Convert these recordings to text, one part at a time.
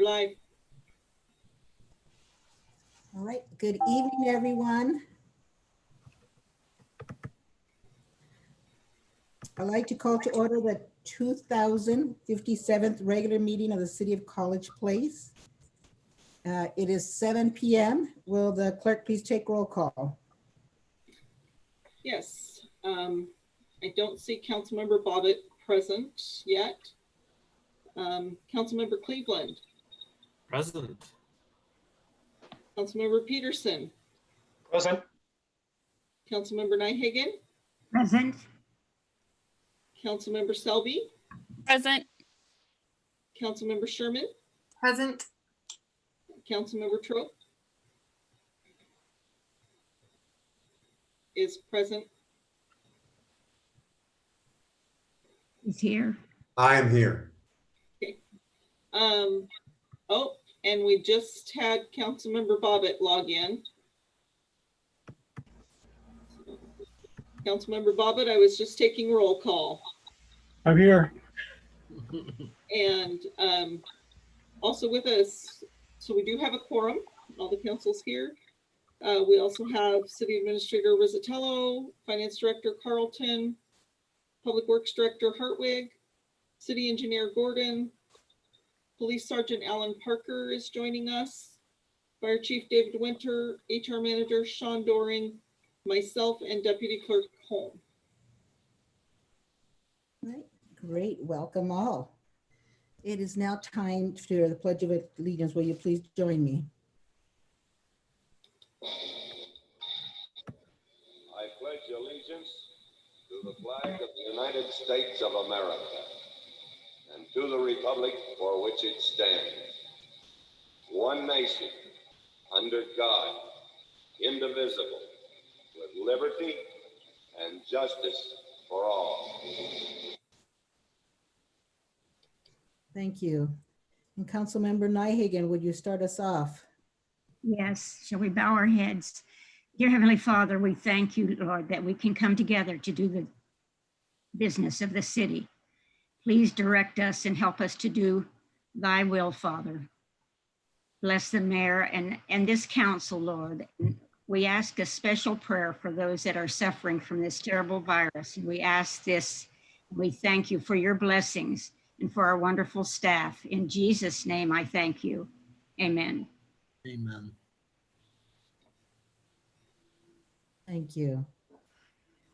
live. All right, good evening, everyone. I'd like to call to order the 2057th regular meeting of the City of College Place. It is 7 p.m. Will the clerk please take roll call? Yes, I don't see Councilmember Bobbitt present yet. Councilmember Cleveland, Present. Councilmember Peterson, Present. Councilmember Nyhagen, Present. Councilmember Selby, Present. Councilmember Sherman, Present. Councilmember Trope is present. He's here. I am here. Oh, and we just had Councilmember Bobbitt log in. Councilmember Bobbitt, I was just taking roll call. I'm here. And also with us, so we do have a quorum, all the council's here. We also have City Administrator Rizzatello, Finance Director Carlton, Public Works Director Hartwig, City Engineer Gordon, Police Sergeant Alan Parker is joining us, Fire Chief David Winter, HR Manager Sean Doring, myself, and Deputy Clerk Holm. All right, great, welcome all. It is now time for the Pledge of Allegiance. Will you please join me? I pledge allegiance to the flag of the United States of America and to the republic for which it stands, one nation, under God, indivisible, with liberty and justice for all. Thank you. And Councilmember Nyhagen, would you start us off? Yes. Shall we bow our heads? Dear Heavenly Father, we thank you, Lord, that we can come together to do the business of the city. Please direct us and help us to do thy will, Father. Bless the mayor and this council, Lord. We ask a special prayer for those that are suffering from this terrible virus. We ask this, we thank you for your blessings and for our wonderful staff. In Jesus' name, I thank you. Amen. Amen. Thank you.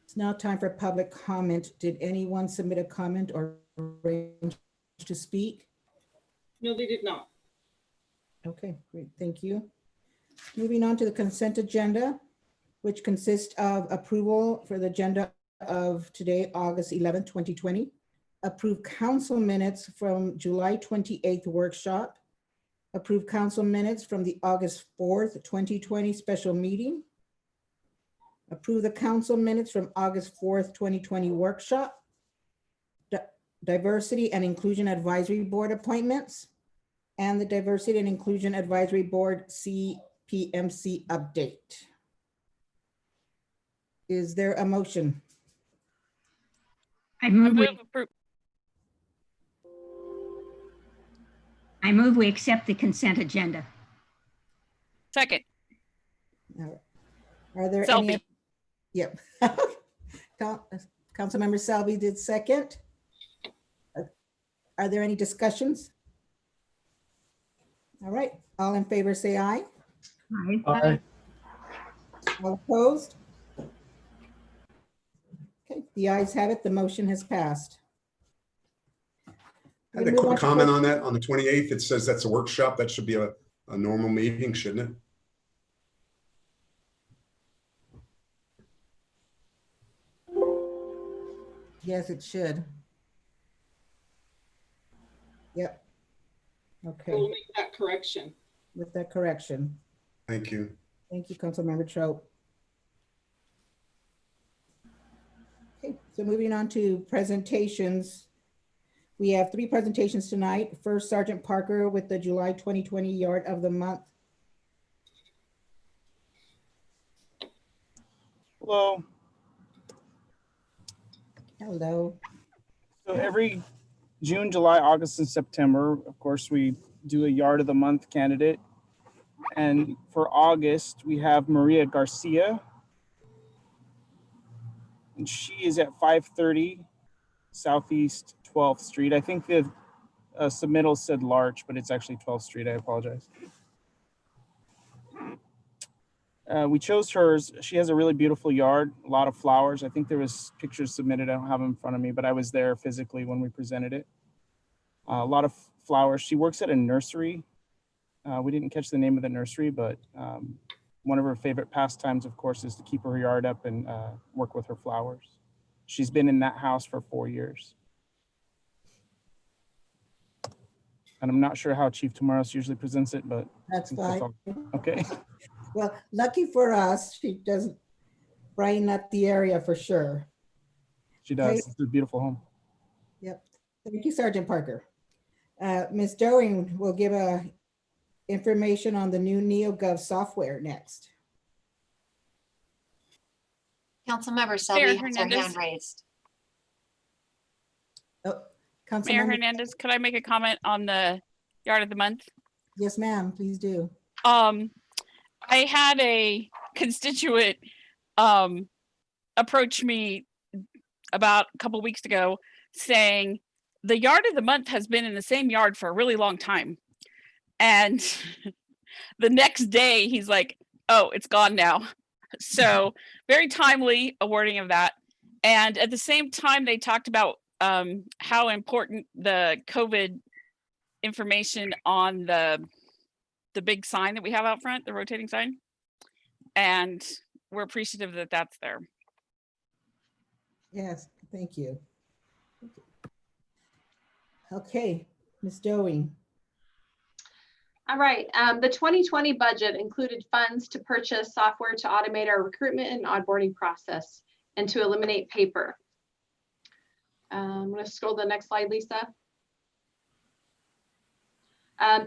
It's now time for public comment. Did anyone submit a comment or arrange to speak? No, they did not. Okay, great, thank you. Moving on to the consent agenda, which consists of approval for the agenda of today, August 11th, 2020. Approve council minutes from July 28th workshop. Approve council minutes from the August 4th, 2020 special meeting. Approve the council minutes from August 4th, 2020 workshop. Diversity and Inclusion Advisory Board appointments. And the Diversity and Inclusion Advisory Board CPMC update. Is there a motion? I move we accept the consent agenda. Second. Are there Selby. any? Yep. Councilmember Selby did second. Are there any discussions? All right, all in favor say aye. Aye. Aye. All opposed? Okay, the ayes have it. The motion has passed. I had a quick comment on that. On the 28th, it says that's a workshop. That should be a normal meeting, shouldn't it? Yes, it should. Yep. Okay, We'll make that correction. with that correction. Thank you. Thank you, Councilmember Trope. Okay, so moving on to presentations. We have 3 presentations tonight. First, Sergeant Parker with the July 2020 Yard of the Month. Hello. Hello. So every June, July, August, and September, of course, we do a Yard of the Month candidate. And for August, we have Maria Garcia. And she is at 530 Southeast 12th Street. I think the submittal said Larch, but it's actually 12th Street. I apologize. We chose hers. She has a really beautiful yard, a lot of flowers. I think there was pictures submitted. I don't have them in front of me, but I was there physically when we presented it. A lot of flowers. She works at a nursery. We didn't catch the name of the nursery, but one of her favorite pastimes, of course, is to keep her yard up and work with her flowers. She's been in that house for 4 years. And I'm not sure how Chief Tomaros usually presents it, but That's I think that's fine. all. Okay. Well, lucky for us, she does brighten up the area for sure. She does. Okay. It's a beautiful home. Yep. Thank you, Sergeant Parker. Ms. Doing will give information on the new NeoGov software next. Councilmember Selby has her Hernandez. hand raised. Oh, Mayor Councilmember. Hernandez, could I make a comment on the Yard of the Month? Yes, ma'am, please do. I had a constituent approach me about a couple weeks ago saying the Yard of the Month has been in the same yard for a really long time. And the next day he's like, oh, it's gone now. So very timely awarding of that. And at the same time, they talked about how important the COVID information on the big sign that we have out front, the rotating sign. And we're appreciative that that's there. Yes, thank you. Okay, Ms. Doing. All right, the 2020 budget included funds to purchase software to automate our recruitment and onboarding process and to eliminate paper. I'm going to scroll to the next slide, Lisa.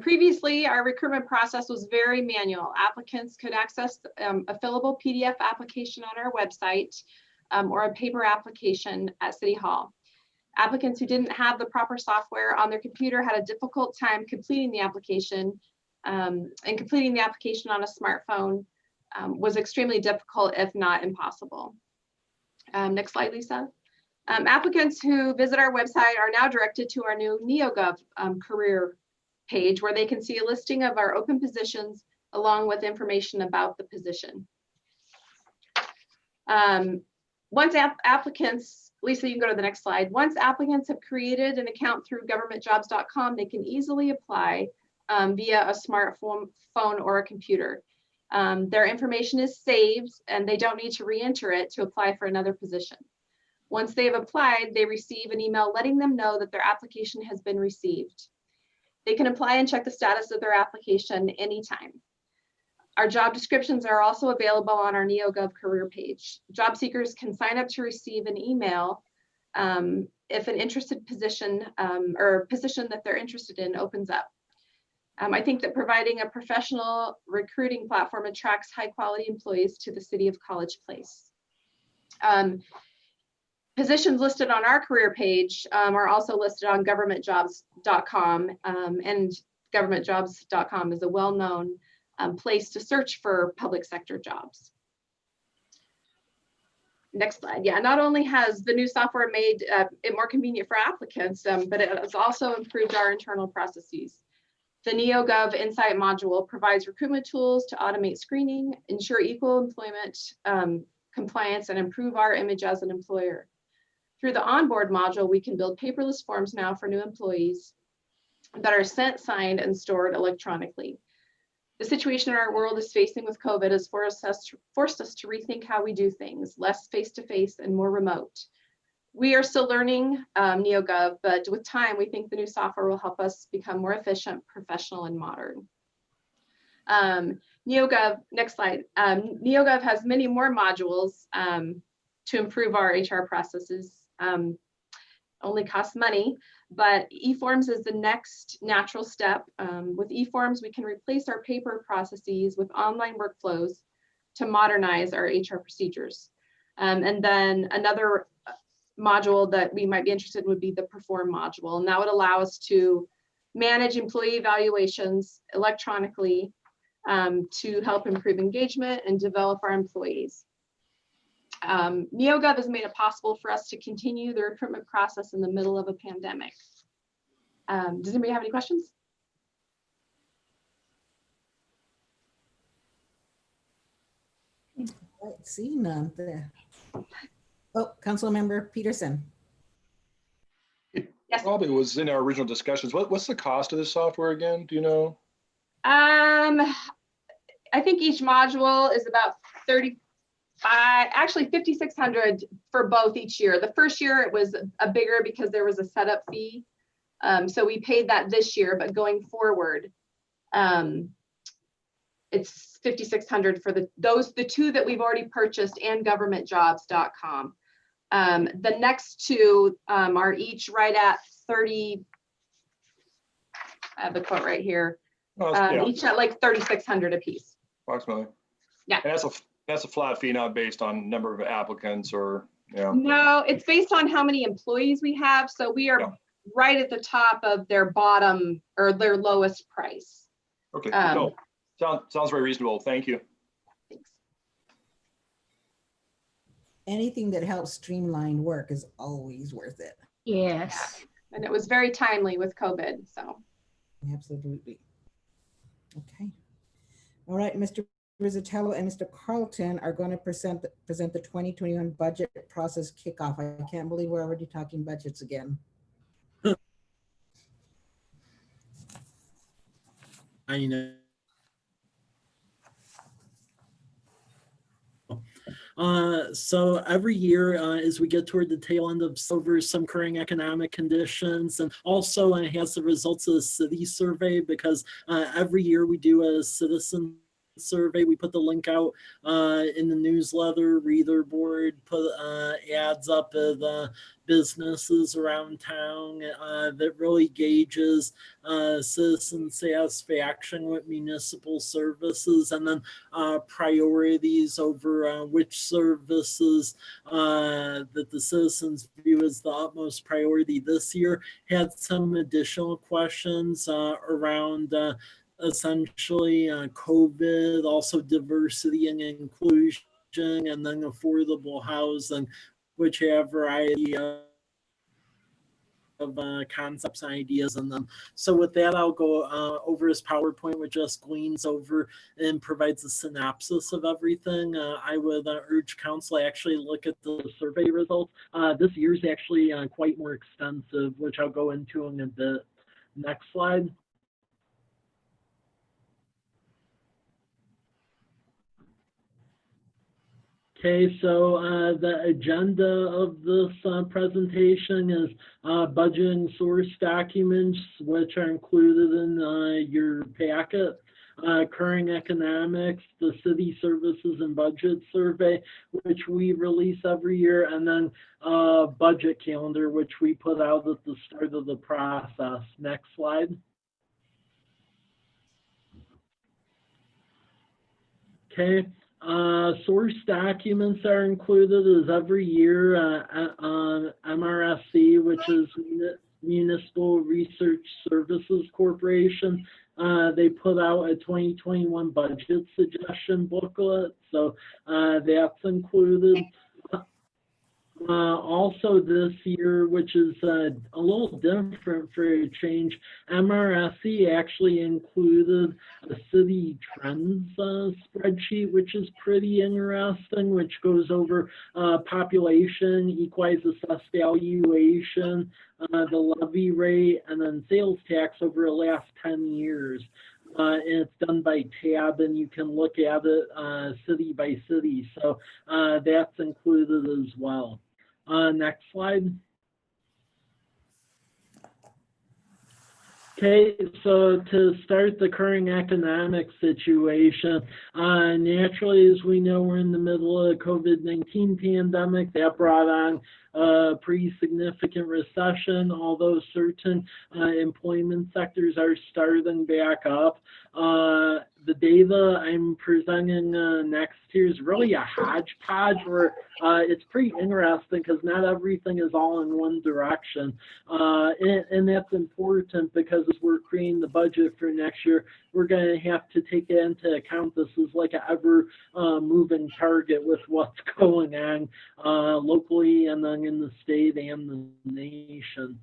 Previously, our recruitment process was very manual. Applicants could access a fillable PDF application on our website or a paper application at City Hall. Applicants who didn't have the proper software on their computer had a difficult time completing the application, and completing the application on a smartphone was extremely difficult, if not impossible. Next slide, Lisa. Applicants who visit our website are now directed to our new NeoGov career page, where they can see a listing of our open positions along with information about the position. Once applicants, Lisa, you can go to the next slide. Once applicants have created an account through governmentjobs.com, they can easily apply via a smartphone or a computer. Their information is saved and they don't need to re-enter it to apply for another position. Once they have applied, they receive an email letting them know that their application has been received. They can apply and check the status of their application anytime. Our job descriptions are also available on our NeoGov career page. Job seekers can sign up to receive an email if an interested position or position that they're interested in opens up. I think that providing a professional recruiting platform attracts high quality employees to the city of College Place. Positions listed on our career page are also listed on governmentjobs.com, and governmentjobs.com is a well-known place to search for public sector jobs. Next slide. Yeah, not only has the new software made it more convenient for applicants, but it has also improved our internal processes. The NeoGov Insight module provides recruitment tools to automate screening, ensure equal employment compliance, and improve our image as an employer. Through the onboard module, we can build paperless forms now for new employees that are sent, signed, and stored electronically. The situation our world is facing with COVID has forced us to rethink how we do things, less face-to-face and more remote. We are still learning NeoGov, but with time, we think the new software will help us become more efficient, professional, and modern. NeoGov, next slide. NeoGov has many more modules to improve our HR processes. Only costs money, but eForms is the next natural step. With eForms, we can replace our paper processes with online workflows to modernize our HR procedures. And then another module that we might be interested in would be the Perform module, and that would allow us to manage employee evaluations electronically to help improve engagement and develop our employees. NeoGov has made it possible for us to continue the recruitment process in the middle of a pandemic. Does anybody have any questions? Right, see none there. Oh, Councilmember Peterson. Yes. Probably was in our original discussions. What's the cost of this software again? Do you know? I think each module is about 35, actually 5,600 for both each year. The first year it was a bigger because there was a setup fee. So we paid that this year, but going forward, it's 5,600 for the two that we've already purchased and governmentjobs.com. The next two are each right at 30. I have the quote right here. Yeah, Each at like 3,600 a piece. approximately. Yeah. And that's a flat fee, not based on number of applicants or, yeah. No, it's based on how many employees we have. So we are right at the top of their bottom or their lowest price. Okay, no, sounds very reasonable. Thank you. Thanks. Anything that helps streamline work is always worth it. Yes. And it was very timely with COVID, so. Absolutely. Okay. All right, Mr. Rizzatello and Mr. Carlton are going to present the 2021 budget process kickoff. I can't believe we're already talking budgets again. I know. So every year, as we get toward the tail end of over some current economic conditions, and also it has the results of the city survey, because every year we do a citizen survey. We put the link out in the newsletter, reader board, put ads up at businesses around town that really gauges citizen satisfaction with municipal services, and then priorities over which services that the citizens view as the utmost priority. This year had some additional questions around essentially COVID, also diversity and inclusion, and then affordable housing, which have a variety of concepts and ideas in them. So with that, I'll go over his PowerPoint, which just gleans over and provides a synopsis of everything. I would urge council to actually look at the survey results. This year's actually quite more extensive, which I'll go into in a bit. Next slide. Okay, so the agenda of this presentation is budgeting source documents, which are included in your packet, current economics, the city services and budget survey, which we release every year, and then budget calendar, which we put out at the start of the process. Next slide. Okay. Source documents are included as every year on MRSC, which is Municipal Research Services Corporation. They put out a 2021 budget suggestion booklet, so that's included. Also this year, which is a little different for a change, MRSC actually included a city trends spreadsheet, which is pretty interesting, which goes over population, equalized assessed valuation, the levy rate, and then sales tax over the last 10 years. And it's done by tab, and you can look at it city by city. So that's included as well. Next slide. Okay, so to start the current economic situation, naturally, as we know, we're in the middle of the COVID-19 pandemic. That brought on a pretty significant recession, although certain employment sectors are starting back up. the data I'm presenting next here is really a hodgepodge where it's pretty interesting because not everything is all in one direction. And that's important because as we're creating the budget for next year, we're going to have to take it into account. This is like an ever moving target with what's going on locally and then in the state and the nation.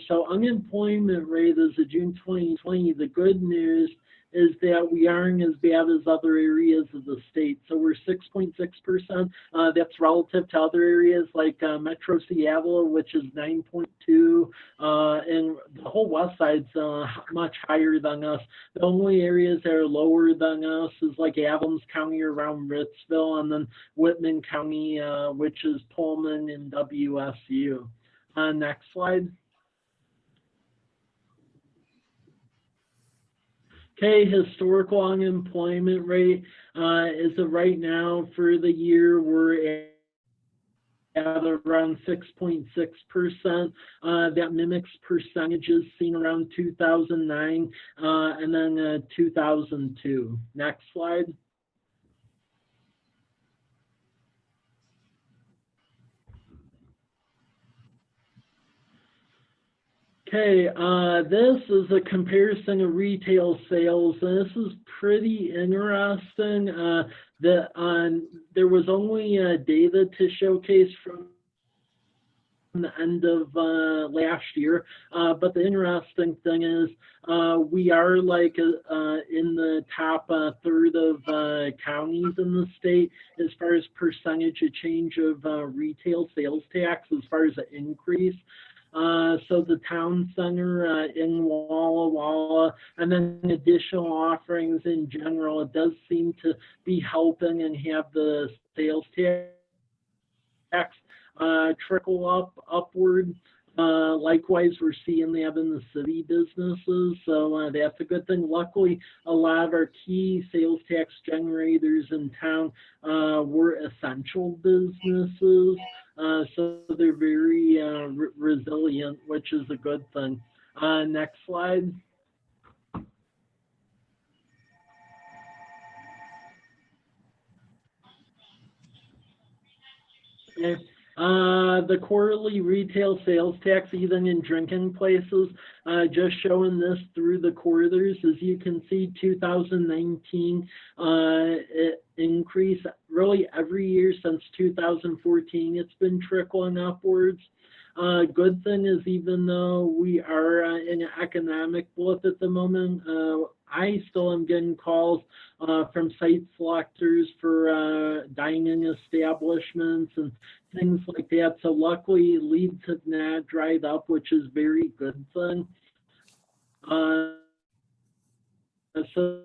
So unemployment rate as of June 2020, the good news is that we aren't as bad as other areas of the state. So we're 6.6%. That's relative to other areas like Metro Seattle, which is 9.2, and the whole west side's much higher than us. The only areas that are lower than us is like Adams County around Ritzville, and then Whitman County, which is Pullman and WSU. Next slide. Okay, historical unemployment rate is right now for the year we're at around 6.6%. That mimics percentages seen around 2009 and then 2002. Next slide. Okay, this is a comparison of retail sales, and this is pretty interesting. There was only data to showcase from the end of last year, but the interesting thing is we are like in the top third of counties in the state as far as percentage of change of retail sales tax as far as the increase. So the town center in Walla Walla, and then additional offerings in general, it does seem to be helping and have the sales tax trickle upward. Likewise, we're seeing that in the city businesses, so that's a good thing. Luckily, a lot of our key sales tax generators in town were essential businesses, so they're very resilient, which is a good thing. Next slide. Okay. The quarterly retail sales tax, even in drinking places, just showing this through the quarters. As you can see, 2019 it increased really every year since 2014. It's been trickling upwards. Good thing is, even though we are in an economic blip at the moment, I still am getting calls from site selectors for dining establishments and things like that. So luckily, leads have not dried up, which is very good thing. So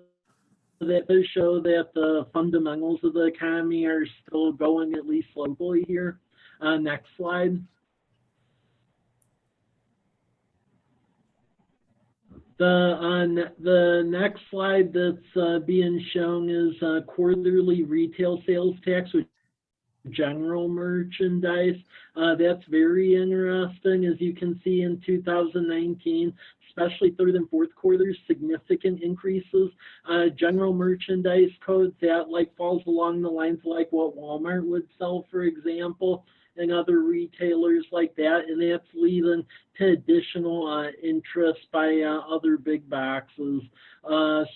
that does show that the fundamentals of the economy are still going, at least locally here. Next slide. The next slide that's being shown is quarterly retail sales tax with general merchandise. That's very interesting. As you can see, in 2019, especially third and fourth quarters, significant increases. General merchandise codes that like falls along the lines like what Walmart would sell, for example, and other retailers like that, and that's leading to additional interest by other big boxes.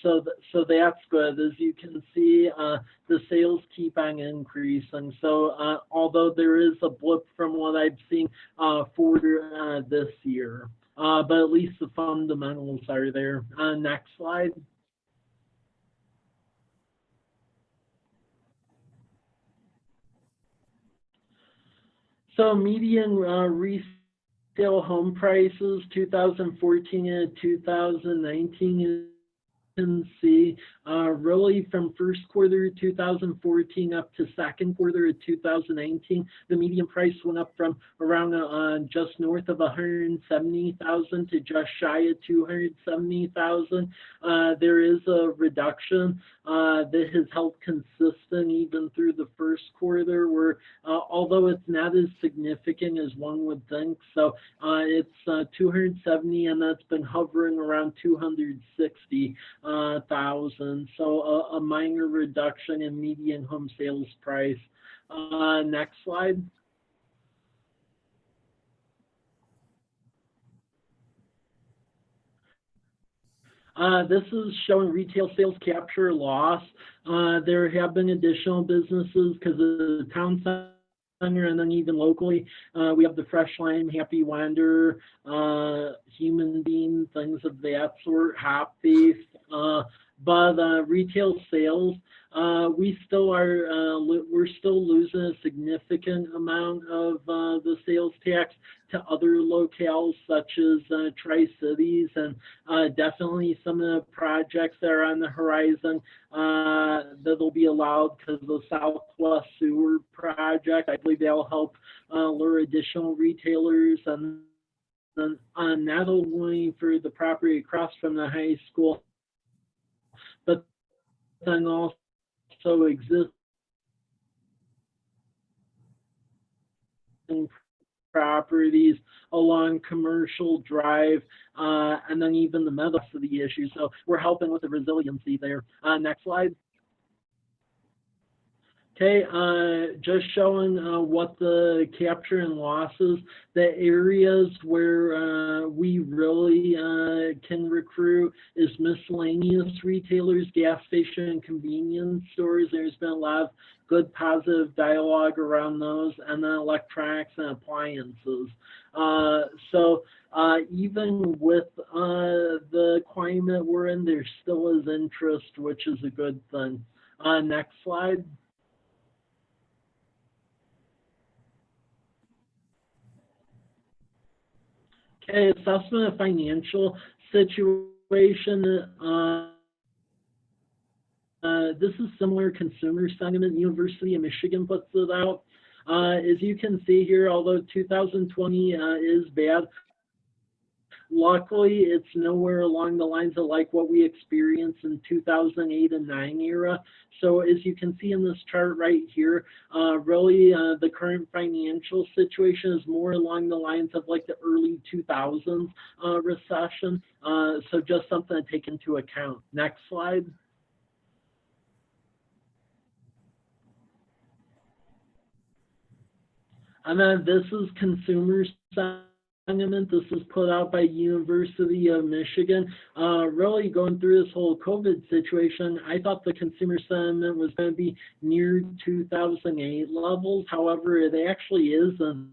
So that's good. As you can see, the sales keep on increasing. So although there is a blip from what I've seen for this year, but at least the fundamentals are there. Next slide. So median resale home prices, 2014 and 2019, you can see really from first quarter 2014 up to second quarter of 2019, the median price went up from around just north of 170,000 to just shy of 270,000. There is a reduction that has held consistent even through the first quarter, where although it's not as significant as one would think, so it's 270, and that's been hovering around 260 thousand. So a minor reduction in median home sales price. Next slide. This is showing retail sales capture loss. There have been additional businesses because of the town center, and then even locally, we have the Fresh Lime, Happy Wander, Human Bean, things of that sort, Hop Face. But retail sales, we still are, we're still losing a significant amount of the sales tax to other locales such as Tri-Cities, and definitely some of the projects that are on the horizon that'll be allowed because of the Southwest Sewer Project. I believe that'll help lure additional retailers, and then not only for the property across from the high school, but then also existing properties along Commercial Drive, and then even the middle of the issue. So we're helping with the resiliency there. Next slide. Okay, just showing what the capture and losses, the areas where we really can recruit is miscellaneous retailers, gas station and convenience stores. There's been a lot of good positive dialogue around those, and then electronics and appliances. So even with the climate we're in, there still is interest, which is a good thing. Next slide. Okay, assessment of financial situation. This is similar consumer sentiment. University of Michigan puts it out. As you can see here, although 2020 is bad, luckily it's nowhere along the lines of like what we experienced in 2008 and 9 era. So as you can see in this chart right here, really the current financial situation is more along the lines of like the early 2000s recession. So just something to take into account. Next slide. And then this is consumer sentiment. This is put out by University of Michigan. Really going through this whole COVID situation, I thought the consumer sentiment was going to be near 2008 levels. However, it actually isn't.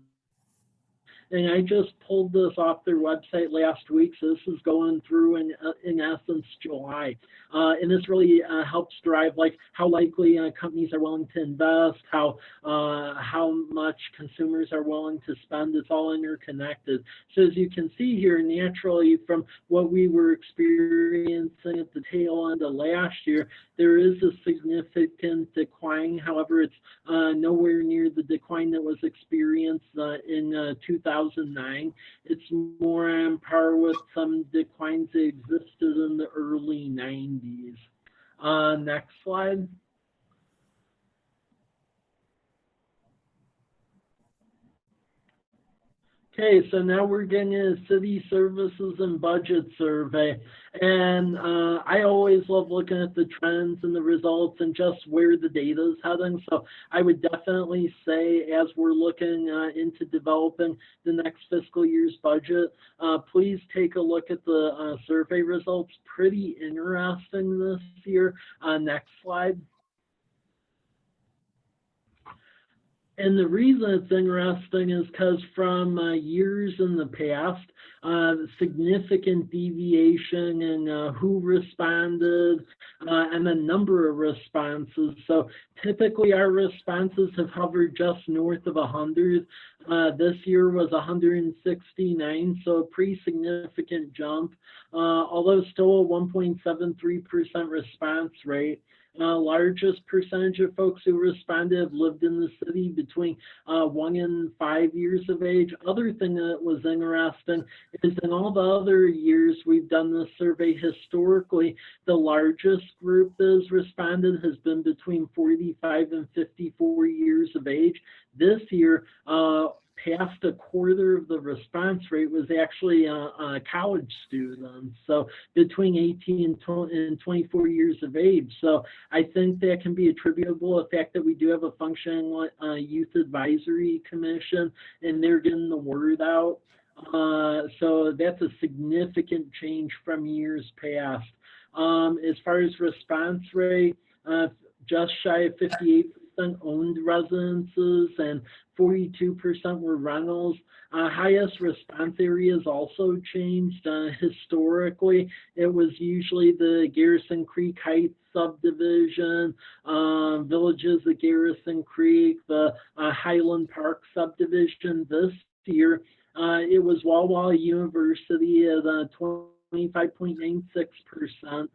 And I just pulled this off their website last week, so this is going through in essence July. And this really helps drive like how likely companies are willing to invest, how much consumers are willing to spend. It's all interconnected. So as you can see here, naturally from what we were experiencing at the tail end of last year, there is a significant decline. However, it's nowhere near the decline that was experienced in 2009. It's more on par with some declines that existed in the early 90s. Next slide. Okay, so now we're getting into city services and budget survey. And I always love looking at the trends and the results and just where the data is heading. So I would definitely say as we're looking into developing the next fiscal year's budget, please take a look at the survey results. Pretty interesting this year. Next slide. And the reason it's interesting is because from years in the past, significant deviation in who responded and the number of responses. So typically our responses have hovered just north of 100. This year was 169, so a pretty significant jump, although still a 1.73% response rate. Largest percentage of folks who responded have lived in the city between 1 and 5 years of age. Other thing that was interesting is in all the other years we've done this survey historically, the largest group that has responded has been between 45 and 54 years of age. This year, past a quarter of the response rate was actually college students, so between 18 and 24 years of age. So I think that can be attributable to the fact that we do have a functioning youth advisory commission, and they're getting the word out. So that's a significant change from years past. As far as response rate, just shy of 58% owned residences and 42% were rentals. Highest response areas also changed. Historically, it was usually the Garrison Creek Heights subdivision, Villages of Garrison Creek, the Highland Park subdivision. This year, it was Walla Walla University at 25.96%,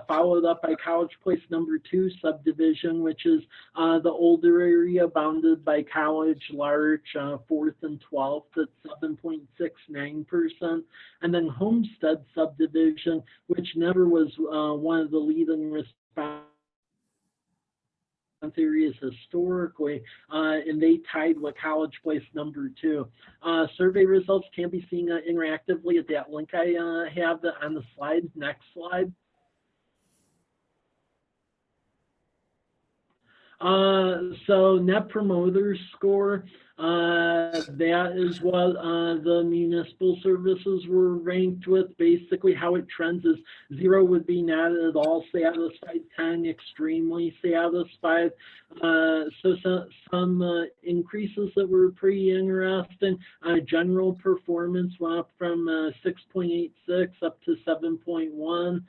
followed up by College Place #2 subdivision, which is the older area bounded by College, Larch, 4th and 12th at 7.69%, and then Homestead subdivision, which never was one of the leading response areas historically, and they tied with College Place #2. Survey results can be seen interactively at that link I have on the slide. Next slide. So Net Promoter Score, that is what the municipal services were ranked with. Basically how it trends is 0 would be not at all satisfied, 10 extremely satisfied. So some increases that were pretty interesting. General performance went up from 6.86 up to 7.1.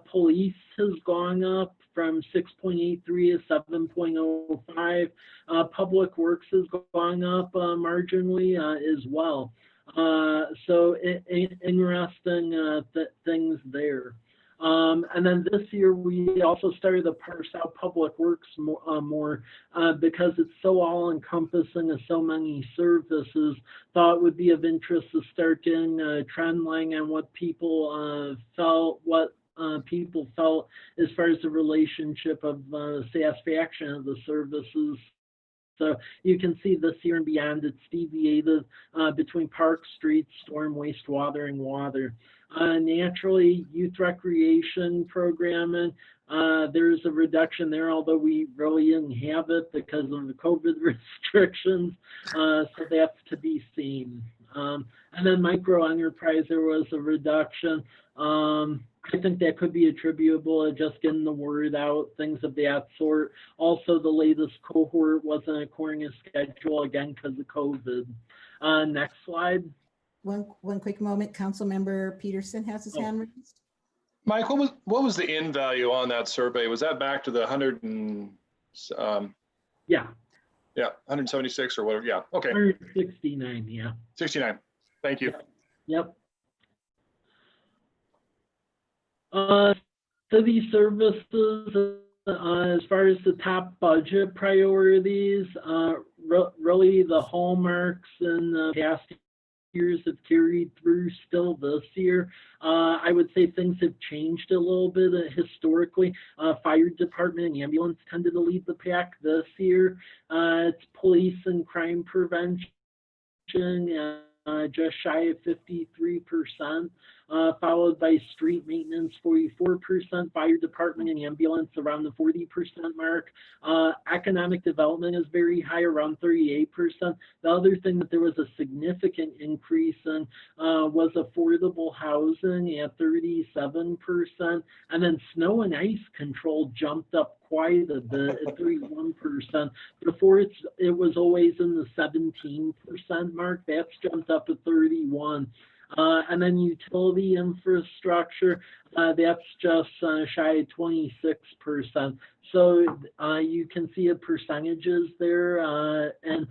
Police has gone up from 6.83 to 7.05. Public Works has gone up marginally as well. So interesting things there. And then this year we also started to parse out Public Works more because it's so all-encompassing of so many services. Thought it would be of interest to start getting a trend line on what people felt, people felt as far as the relationship of satisfaction of the services. So you can see this year and beyond, it's deviated between park, streets, storm, wastewater, and water. Naturally, youth recreation programming, there's a reduction there, although we really didn't have it because of the COVID restrictions. So that's to be seen. And then micro enterprise, there was a reduction. I think that could be attributable to just getting the word out, things of that sort. Also, the latest cohort wasn't according to schedule, again, because of COVID. Next slide. One quick moment. Councilmember Peterson has his hand raised. Mike, what was the end value on that survey? Was that back to the 100 and yeah, 176 or whatever? Yeah, okay. 169, yeah. 69. Thank you. Yep. City services, as far as the top budget priorities, really the hallmarks in the past years have carried through still this year. I would say things have changed a little bit historically. Fire department and ambulance tended to lead the pack this year. It's police and crime prevention, just shy of 53%, followed by street maintenance, 44%, fire department and ambulance around the 40% mark. Economic development is very high, around 38%. The other thing that there was a significant increase in was affordable housing at 37%, and then snow and ice control jumped up quite a bit at 31%. Before it was always in the 17% mark. That's jumped up to 31%. And then utility infrastructure, that's just shy of 26%. So you can see the percentages there, and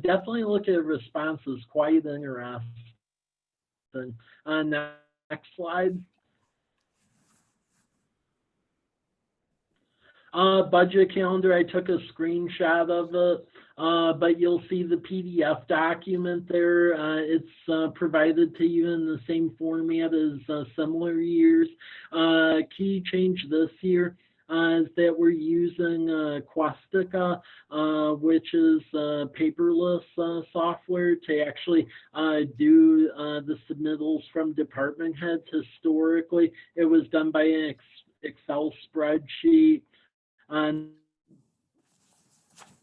definitely look at responses, quite interesting. Next slide. Budget calendar, I took a screenshot of it, but you'll see the PDF document there. It's provided to you in the same format as similar years. Key change this year, is that we're using Quastica, which is paperless software to actually do the submittals from department heads. Historically, it was done by an Excel spreadsheet. And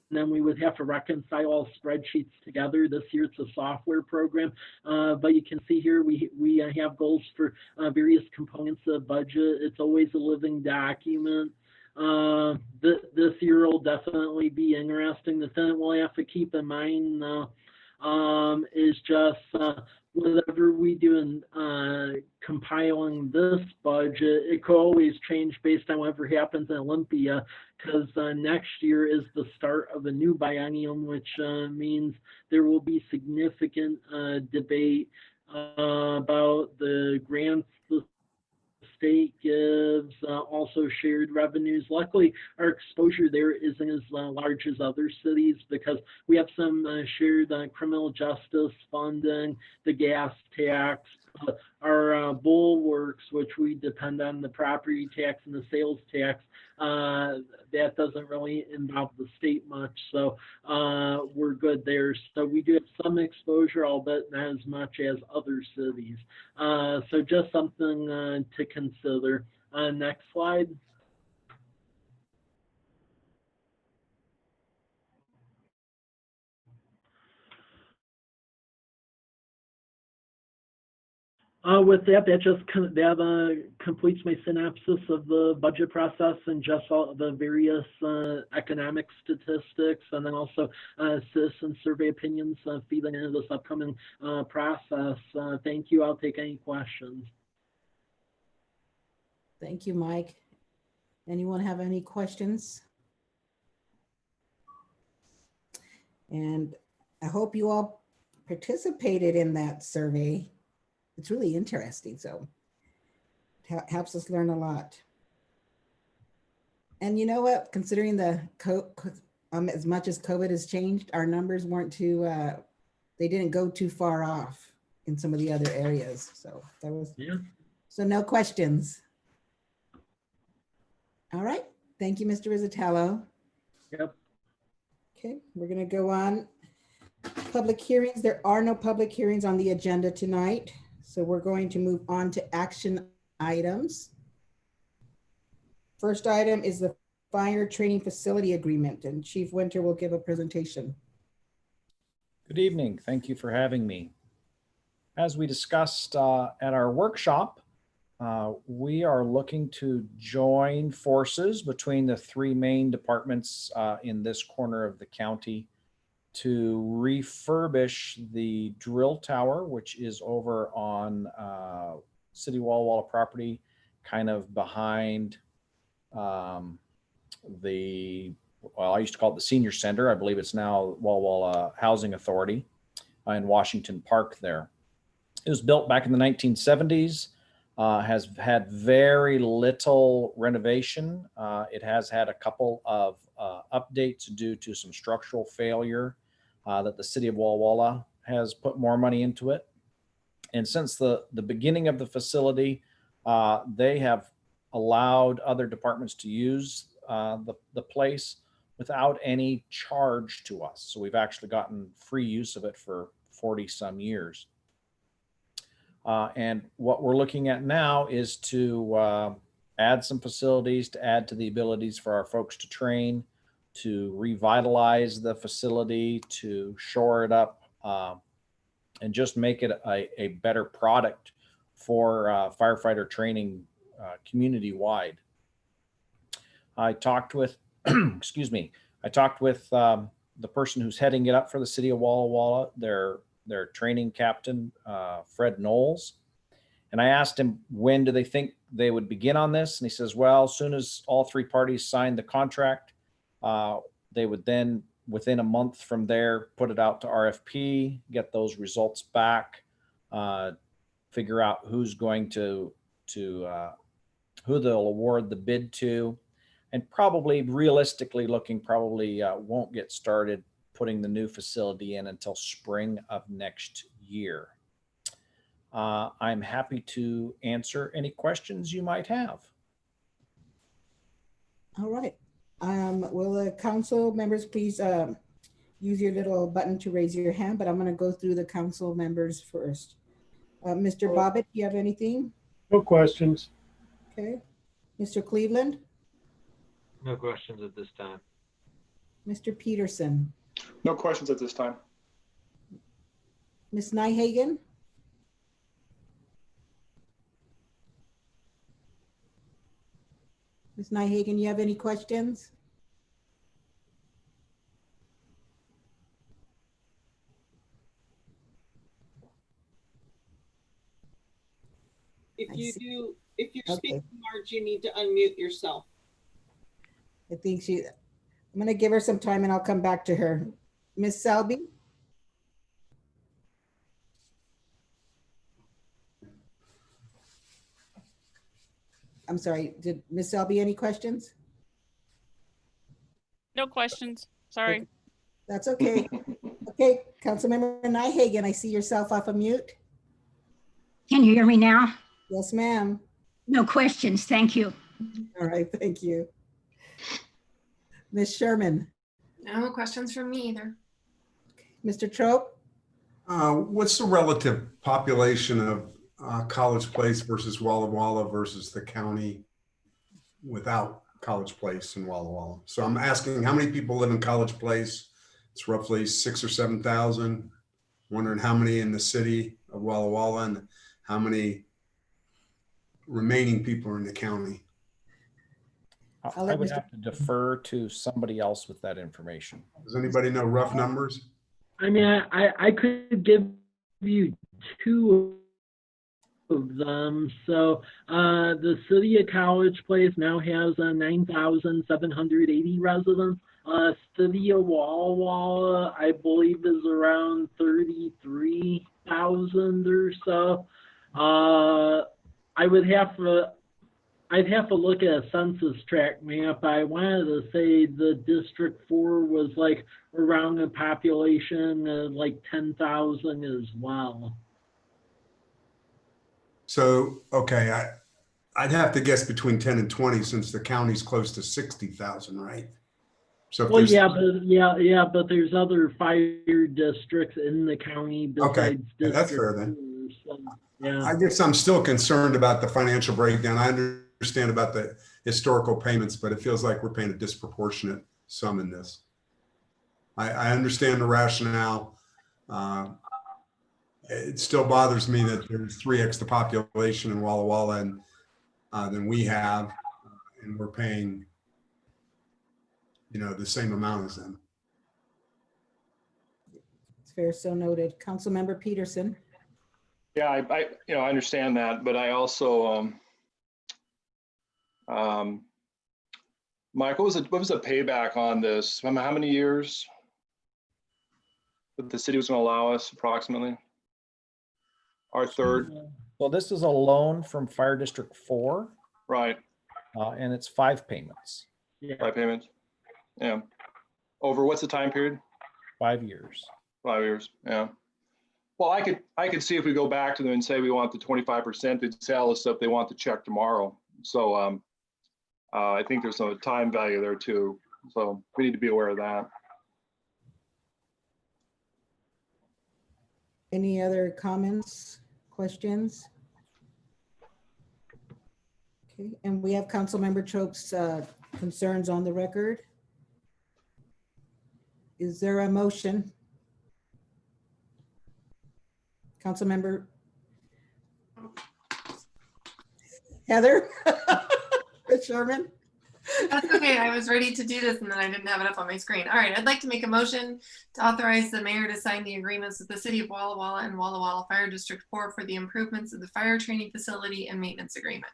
then we would have to reconcile all spreadsheets together. This year it's a software program, but you can see here we have goals for various components of budget. It's always a living document. This year will definitely be interesting. The thing we'll have to keep in mind is just whatever we do in compiling this budget, it could always change based on whatever happens in Olympia, because next year is the start of a new biennium, which means there will be significant debate about the grants the state gives, also shared revenues. Luckily, our exposure there isn't as large as other cities because we have some shared criminal justice funding, the gas tax, our bulwarks, which we depend on the property tax and the sales tax. That doesn't really involve the state much, so we're good there. So we do have some exposure, albeit not as much as other cities. So just something to consider. Next slide. With that, that completes my synopsis of the budget process and just all the various economic statistics, and then also citizen survey opinions feeding into this upcoming process. Thank you. I'll take any questions. Thank you, Mike. Anyone have any questions? And I hope you all participated in that survey. It's really interesting, so it helps us learn a lot. And you know what, considering the as much as COVID has changed, our numbers weren't too, they didn't go too far off in some of the other areas. So that was, so no questions. All right, thank you, Mr. Rizzatello. Yep. Okay, we're gonna go on. Public hearings, there are no public hearings on the agenda tonight. So we're going to move on to action items. First item is the fire training facility agreement, and Chief Winter will give a presentation. Good evening. Thank you for having me. As we discussed at our workshop, we are looking to join forces between the three main departments in this corner of the county to refurbish the drill tower, which is over on City Walla Walla property, kind of behind well, I used to call it the Senior Center. I believe it's now Walla Walla Housing Authority in Washington Park there. It was built back in the 1970s, has had very little renovation. It has had a couple of updates due to some structural failure that the city of Walla Walla has put more money into it. And since the beginning of the facility, they have allowed other departments to use the place without any charge to us. So we've actually gotten free use of it for 40 some years. And what we're looking at now is to add some facilities, to add to the abilities for our folks to train, to revitalize the facility, to shore it up, and just make it a better product for firefighter training community-wide. I talked with, excuse me, I talked with the person who's heading it up for the city of Walla Walla, their training captain, Fred Knowles. And I asked him, when do they think they would begin on this? And he says, well, as soon as all three parties signed the contract, they would then, within a month from there, put it out to RFP, get those results back, figure out who's going to who they'll award the bid to, and probably realistically looking, probably won't get started putting the new facility in until spring of next year. I'm happy to answer any questions you might have. All right. Will the council members please use your little button to raise your hand, but I'm going to go through the council members first. Mr. Bobbitt, do you have anything? No questions. Okay. Mr. Cleveland? No questions at this time. Mr. Peterson? No questions at this time. Ms. Nyhagen? Ms. Nyhagen, you have any questions? If I you see. do, if you're Okay. speaking, Marge, you need to unmute yourself. I think I'm going to give her some time and I'll come back to her. Ms. Selby? I'm sorry, did Ms. Selby any questions? No questions. Sorry. That's okay. Okay, Councilmember Nyhagen, I see yourself off of mute. Can you hear me now? Yes, ma'am. No questions. Thank you. All right, thank you. Ms. Sherman? No questions from me either. Mr. Trope? What's the relative population of College Place versus Walla Walla versus the county without College Place and Walla Walla? So I'm asking how many people live in College Place? It's roughly 6,000 or 7,000. Wondering how many in the city of Walla Walla and how many remaining people are in the county. I'll I let would Mr. have to defer to somebody else with that information. Does anybody know rough numbers? I mean, I could give you two of them. So the city of College Place now has 9,780 residents. City of Walla Walla, I believe, is around 33,000 or so. I'd have to look at a census tract map. I wanted to say the District 4 was like around a population of like 10,000 as well. So, okay, I'd have to guess between 10 and 20 since the county's close to 60,000, right? So if Well, there's, but there's other fire districts in the county Okay, besides yeah, that's District fair then. 4, so, yeah. I guess I'm still concerned about the financial breakdown. I understand about the historical payments, but it feels like we're paying a disproportionate sum in this. I understand the rationale. It still bothers me that there's 3x the population in Walla Walla and than we have, and we're paying, the same amount as them. It's fair, so noted. Councilmember Peterson? Yeah, I understand that, but I also, Mike, what was the payback on this? How many years that the city was going to allow us approximately? Our third, Well, this is a loan from Fire District 4, right? and it's 5 payments, By payment. Yeah. Over what's the time period? 5 years. 5 years. Yeah. Well, I could see if we go back to them and say we want the 25%, they'd say all this stuff they want the check tomorrow. So I think there's some time value there too. So we need to be aware of that. Any other comments, questions? Okay, and we have Councilmember Trope's concerns on the record. Is there a motion? Councilmember Heather? Ms. Sherman? That's okay. I was ready to do this and then I didn't have it up on my screen. All right. I'd like to make a motion to authorize the mayor to sign the agreements with the city of Walla Walla and Walla Walla Fire District 4 for the improvements of the fire training facility and maintenance agreement.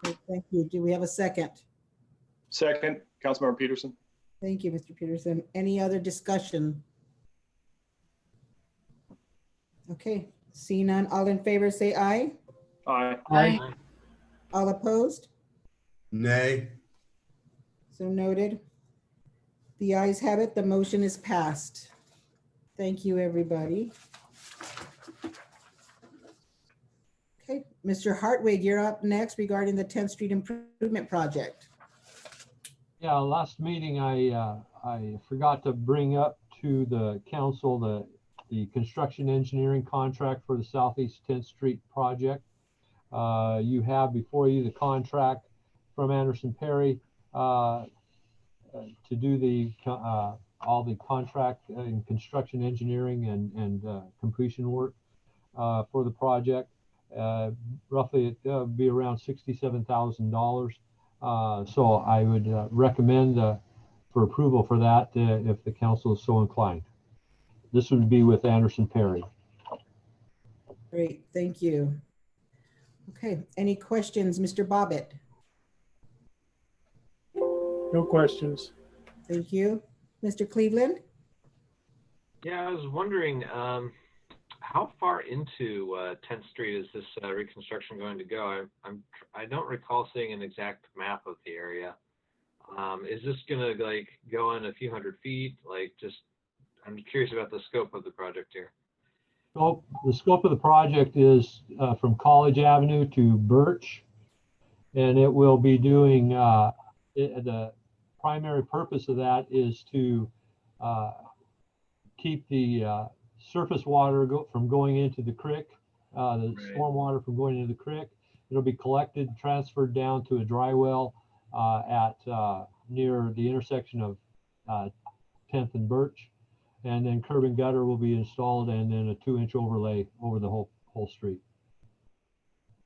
Okay, thank you. Do we have a second? Second, Councilmember Peterson. Thank you, Mr. Peterson. Any other discussion? Okay, seeing none, all in favor say aye. Aye. Aye. All opposed? Nay. So noted. The ayes have it. The motion is passed. Thank you, everybody. Okay, Mr. Hartwig, you're up next regarding the 10th Street Improvement Project. Yeah, last meeting, I forgot to bring up to the council the construction engineering contract for the Southeast 10th Street project. You have before you the contract from Anderson Perry to do the all the contract and construction engineering and completion work for the project. Roughly it'll be around $67,000. So I would recommend for approval for that if the council is so inclined. This would be with Anderson Perry. Great, thank you. Okay, any questions, Mr. Bobbitt? No questions. Thank you. Mr. Cleveland? Yeah, I was wondering, how far into 10th Street is this reconstruction going to go? I don't recall seeing an exact map of the area. Is this gonna like go in a few hundred feet? I'm curious about the scope of the project here. So the scope of the project is from College Avenue to Birch, and it will be doing, the primary purpose of that is to keep the surface water from going into the creek, the storm water from going into the creek. It'll be collected, transferred down to a dry well at near the intersection of 10th and Birch. And then curb and gutter will be installed, and then a 2-inch overlay over the whole street.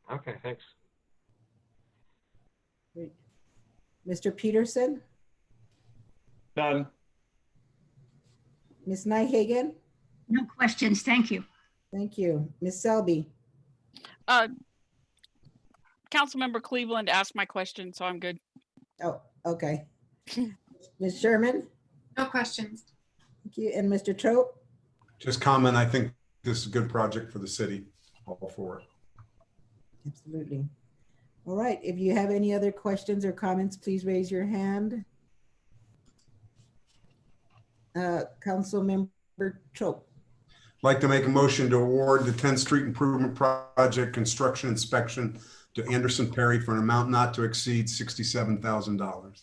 Okay, thanks. Great. Mr. Peterson? None. Ms. Nyhagen? No questions, thank you. Thank you. Ms. Selby? Councilmember Cleveland asked my question, so I'm good. Oh, okay. Ms. Sherman? No questions. Thank you. And Mr. Trope? Just comment, I think this is a good project for the city, all for it. Absolutely. All right, if you have any other questions or comments, please raise your hand. Councilmember Trope. I'd like to make a motion to award the 10th Street Improvement Project construction inspection to Anderson Perry for an amount not to exceed $67,000.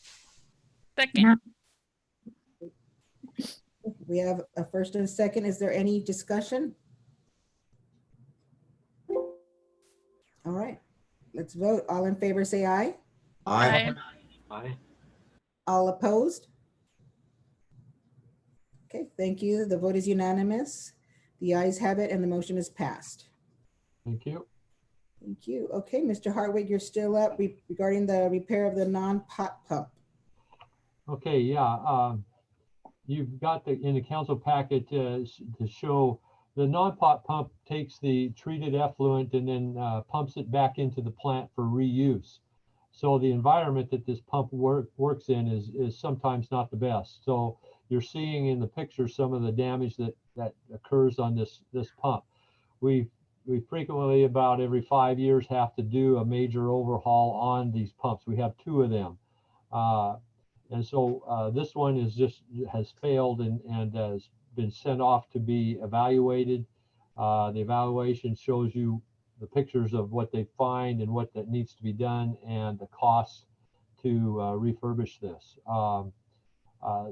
Second. We have a first and a second. Is there any discussion? All right, let's vote. All in favor, say aye. Aye. Aye. All opposed? Okay, thank you. The vote is unanimous. The ayes have it and the motion is passed. Thank you. Thank you. Okay, Mr. Hartwig, you're still up regarding the repair of the non-pot pump. Okay, yeah. You've got in the council packet to show the non-pot pump takes the treated effluent and then pumps it back into the plant for reuse. So the environment that this pump works in is sometimes not the best. So you're seeing in the picture some of the damage that occurs on this pump. We frequently, about every 5 years, have to do a major overhaul on these pumps. We have 2 of them. And so this one has failed and has been sent off to be evaluated. The evaluation shows you the pictures of what they find and what that needs to be done and the costs to refurbish this.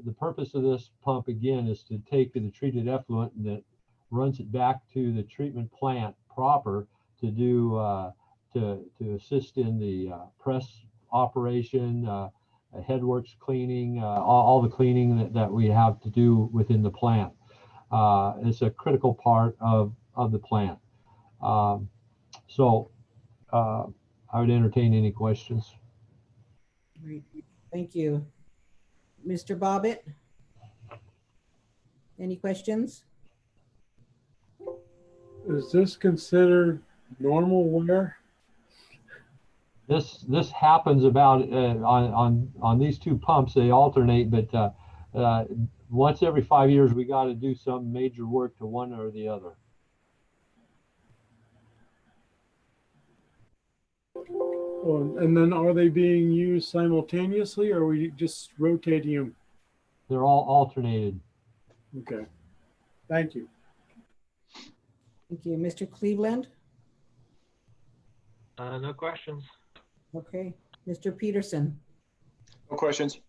The purpose of this pump, again, is to take the treated effluent and that runs it back to the treatment plant proper to do to assist in the press operation, headworks cleaning, all the cleaning that we have to do within the plant. It's a critical part of the plant. So I would entertain any questions. Great. Thank you. Mr. Bobbitt? Any questions? Is this considered normal wear? This happens about on these 2 pumps. They alternate, but once every 5 years we got to do some major work to one or the other. Oh, and then are they being used simultaneously, or are we just rotating them? They're all alternated. Okay. Thank you. Thank you. Mr. Cleveland? No questions. Okay. Mr. Peterson? No questions.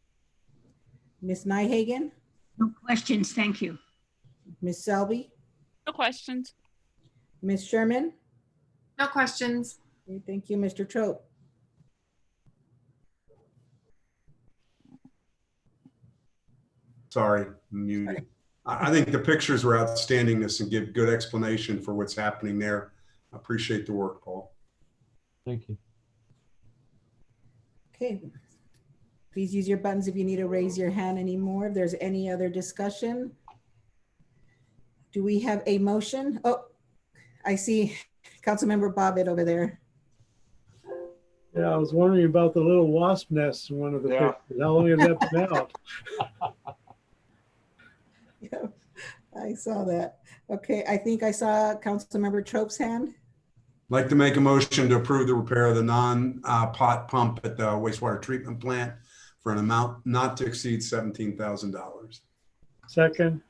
Ms. Nyhagen, No questions, thank you. Ms. Selby, No questions. Ms. Sherman. No questions. Okay, thank you, Mr. Trope. Sorry, muted. I think the pictures were outstandingness and give good explanation for what's happening there. I appreciate the work, Paul. Thank you. Okay. Please use your buttons if you need to raise your hand anymore. If there's any other discussion. Do we have a motion? Oh, I see Councilmember Bobbitt over there. Yeah, I was wondering about the little wasp nest in one of the Yeah. pictures. How long has that been out? Yeah, I saw that. Okay, I think I saw Councilmember Trope's hand. I'd like to make a motion to approve the repair of the non-pot pump at the wastewater treatment plant for an amount not to exceed $17,000. Second,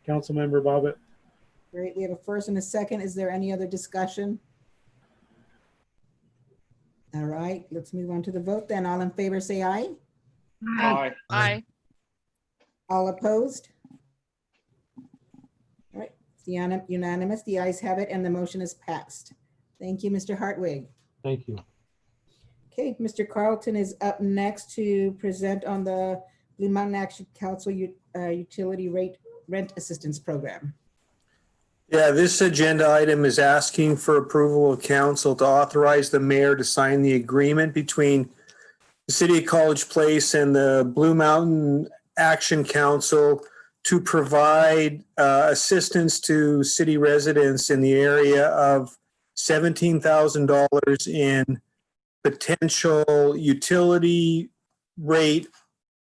Councilmember Bobbitt. Great, we have a first and a second. Is there any other discussion? All right, let's move on to the vote then. All in favor, say aye. Aye. Aye. All opposed? All right, it's unanimous. The ayes have it and the motion is passed. Thank you, Mr. Hartwig. Thank you. Okay, Mr. Carlton is up next to present on the Blue Mountain Action Council Utility Rent Assistance Program. Yeah, this agenda item is asking for approval of council to authorize the mayor to sign the agreement between the City of College Place and the Blue Mountain Action Council to provide assistance to city residents in the area of $17,000 in potential utility rate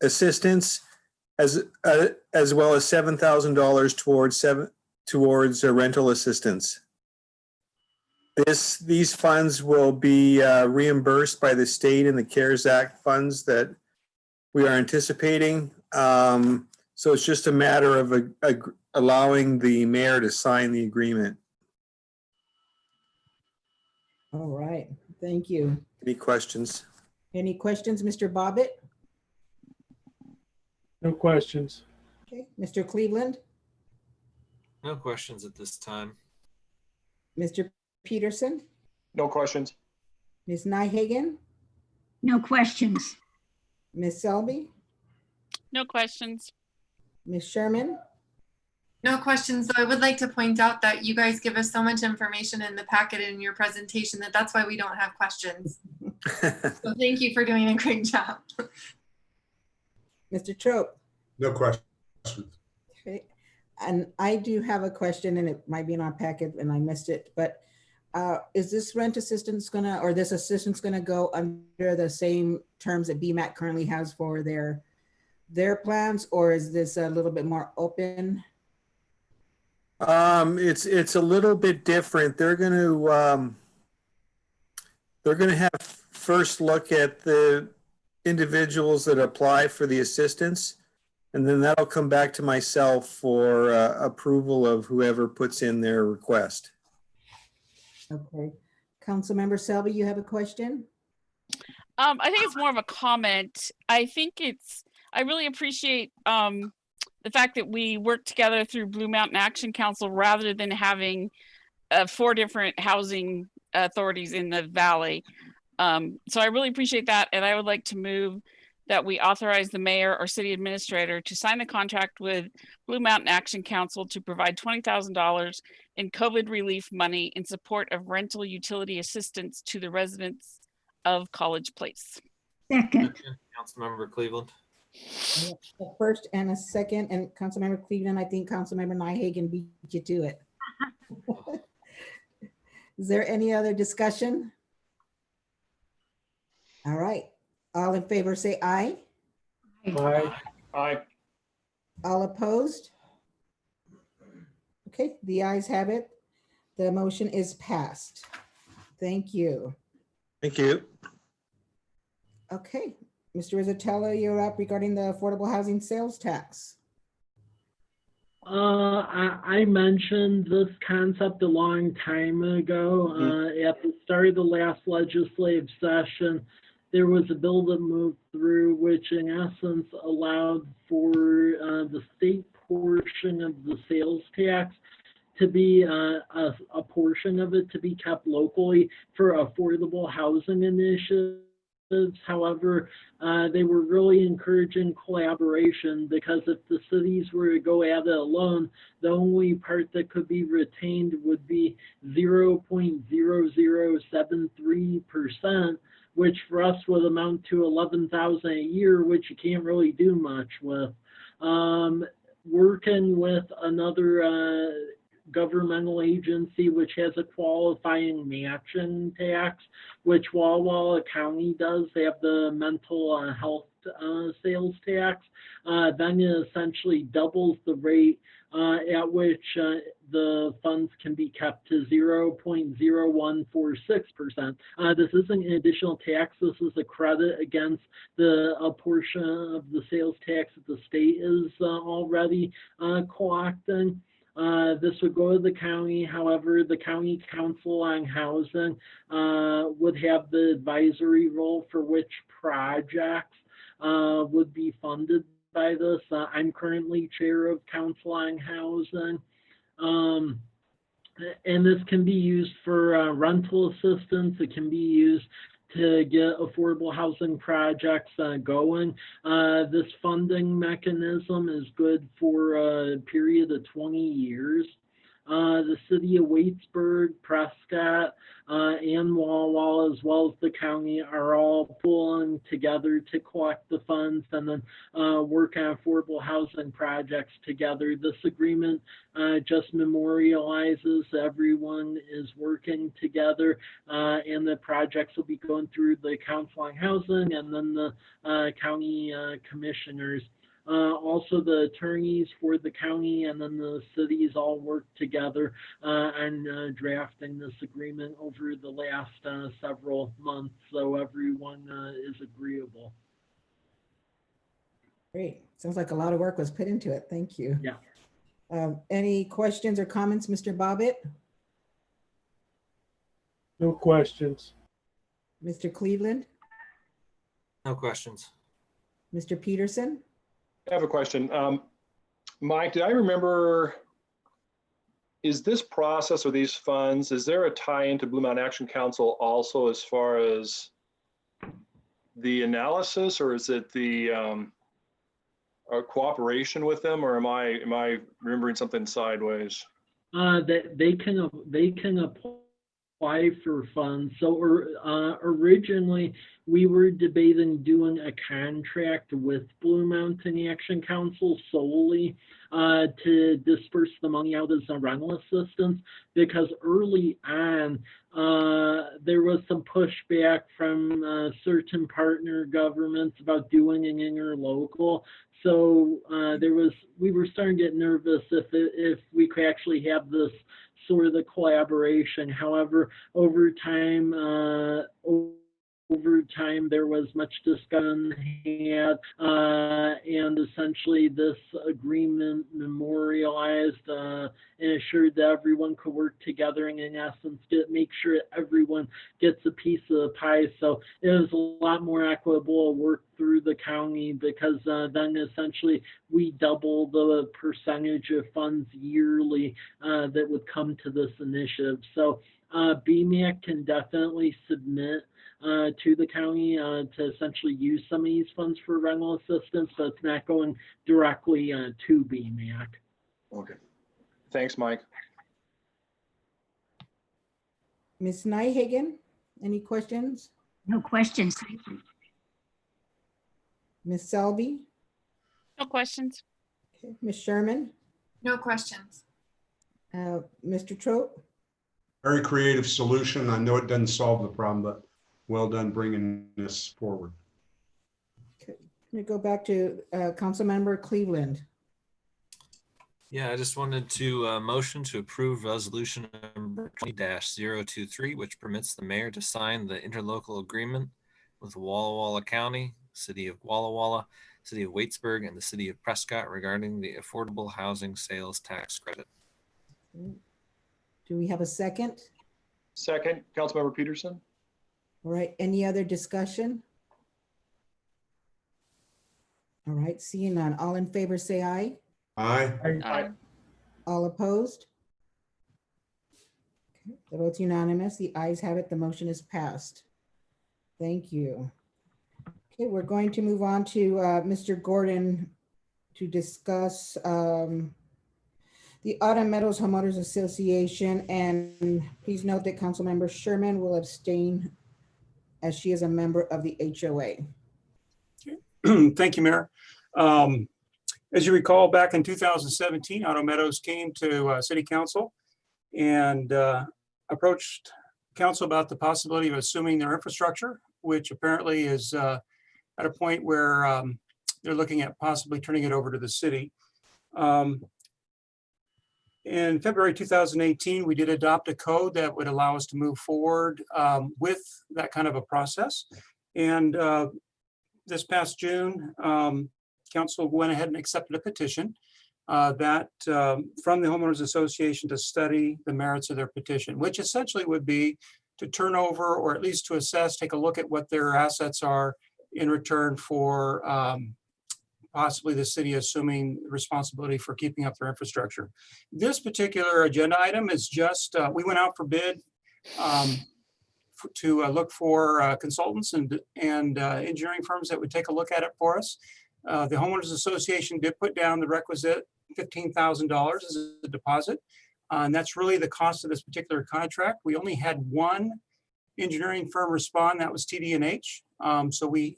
assistance, as well as $7,000 towards rental assistance. These funds will be reimbursed by the state and the CARES Act funds that we are anticipating. So it's just a matter of allowing the mayor to sign the agreement. All right, thank you. Any questions? Any questions, Mr. Bobbitt? No questions. Okay, Mr. Cleveland, No questions at this time. Mr. Peterson, No questions. Ms. Nyhagen, No questions. Ms. Selby, No questions. Ms. Sherman. No questions. So I would like to point out that you guys give us so much information in the packet in your presentation that's why we don't have questions. So thank you for doing a great job. Mr. Trope. No question. Okay, and I do have a question, and it might be in our packet and I missed it, but is this rent assistance or this assistance gonna go under the same terms that BMAC currently has for their plans, or is this a little bit more open? It's a little bit different. They're going to have first look at the individuals that apply for the assistance, and then that'll come back to myself for approval of whoever puts in their request. Okay, Councilmember Selby, you have a question? I think it's more of a comment. I really appreciate the fact that we work together through Blue Mountain Action Council rather than having 4 different housing authorities in the valley. So I really appreciate that. And I would like to move that we authorize the mayor or city administrator to sign the contract with Blue Mountain Action Council to provide $20,000 in COVID relief money in support of rental utility assistance to the residents of College Place. Second. Councilmember Cleveland. A first and a second, and Councilmember Cleveland, I think Councilmember Nyhagen beat you to it. Is there any other discussion? All right, all in favor say aye. Aye. Aye. All opposed? Okay, the ayes have it. The motion is passed. Thank you. Thank you. Okay, Mr. Rizzatello, you're up regarding the affordable housing sales tax. I mentioned this concept a long time ago at the start of the last legislative session. there was a bill that moved through which in essence allowed for the state portion of the sales tax to be a portion of it to be kept locally for affordable housing initiatives. However, they were really encouraging collaboration because if the cities were to go at it alone, the only part that could be retained would be 0.0073%, which for us would amount to $11,000 a year, which you can't really do much with. Working with another governmental agency which has a qualifying matching tax, which Walla Walla County does. They have the mental health sales tax. Then it essentially doubles the rate at which the funds can be kept to 0.0146%. This isn't an additional tax. This is a credit against a portion of the sales tax that the state is already collecting. This would go to the county. However, the county council on housing would have the advisory role for which projects would be funded by this. I'm currently chair of council on housing. And this can be used for rental assistance. It can be used to get affordable housing projects going. This funding mechanism is good for a period of 20 years. The city of Waitsburg, Prescott, and Walla Walla, as well as the county, are all pulling together to collect the funds and then work on affordable housing projects together. This agreement just memorializes everyone is working together, and the projects will be going through the Council on Housing and then the county commissioners. Also, the attorneys for the county and then the cities all work together on drafting this agreement over the last several months, so everyone is agreeable. Great. Sounds like a lot of work was put into it. Thank you. Yeah. Any questions or comments, Mr. Bobbitt? No questions. Mr. Cleveland? No questions. Mr. Peterson? I have a question. Mike, did I remember, is this process or these funds, is there a tie into Blue Mountain Action Council also as far as the analysis, or is it the cooperation with them, or am I remembering something sideways? They can apply for funds. So originally we were debating doing a contract with Blue Mountain Action Council solely to disperse the money out as a rental assistance, because early on there was some pushback from certain partner governments about doing an interlocal. So we were starting to get nervous if we could actually have this sort of the collaboration. However, over time there was much discussion had, and essentially this agreement memorialized and assured that everyone could work together and in essence make sure everyone gets a piece of the pie. So it was a lot more equitable work through the county, because then essentially we double the percentage of funds yearly that would come to this initiative. So BMAC can definitely submit to the county to essentially use some of these funds for rental assistance, but it's not going directly to BMAC. Okay. Thanks, Mike. Ms. Nyhagen, any questions? No questions. Thank you. Ms. Selby? No questions. Okay. Ms. Sherman? No questions. Mr. Trope? Very creative solution. I know it doesn't solve the problem, but well done bringing this forward. Okay. Let me go back to Councilmember Cleveland. Yeah, I just wanted to motion to approve resolution number 20-023, which permits the mayor to sign the interlocal agreement with Walla Walla County, City of Walla Walla, City of Waitsburg, and the City of Prescott regarding the affordable housing sales tax credit. Do we have a second? Second, Councilmember Peterson. All right, any other discussion? All right, seeing none. All in favor, say aye. Aye. All opposed? Okay, the vote's unanimous. The ayes have it. The motion is passed. Thank you. Okay, we're going to move on to Mr. Gordon to discuss the Autumn Meadows Homeowners Association. And please note that Councilmember Sherman will abstain as she is a member of the HOA. Thank you, Mayor. As you recall, back in 2017, Autumn Meadows came to City Council and approached Council about the possibility of assuming their infrastructure, which apparently is at a point where they're looking at possibly turning it over to the city. In February 2018, we did adopt a code that would allow us to move forward with that kind of a process. And this past June, Council went ahead and accepted a petition from the Homeowners Association to study the merits of their petition, which essentially would be to turn over, or at least to assess, take a look at what their assets are in return for possibly the city assuming responsibility for keeping up their infrastructure. This particular agenda item is just, we went out for bid to look for consultants and engineering firms that would take a look at it for us. The Homeowners Association did put down the requisite $15,000 as a deposit. And that's really the cost of this particular contract. We only had one engineering firm respond, that was TD&H. So we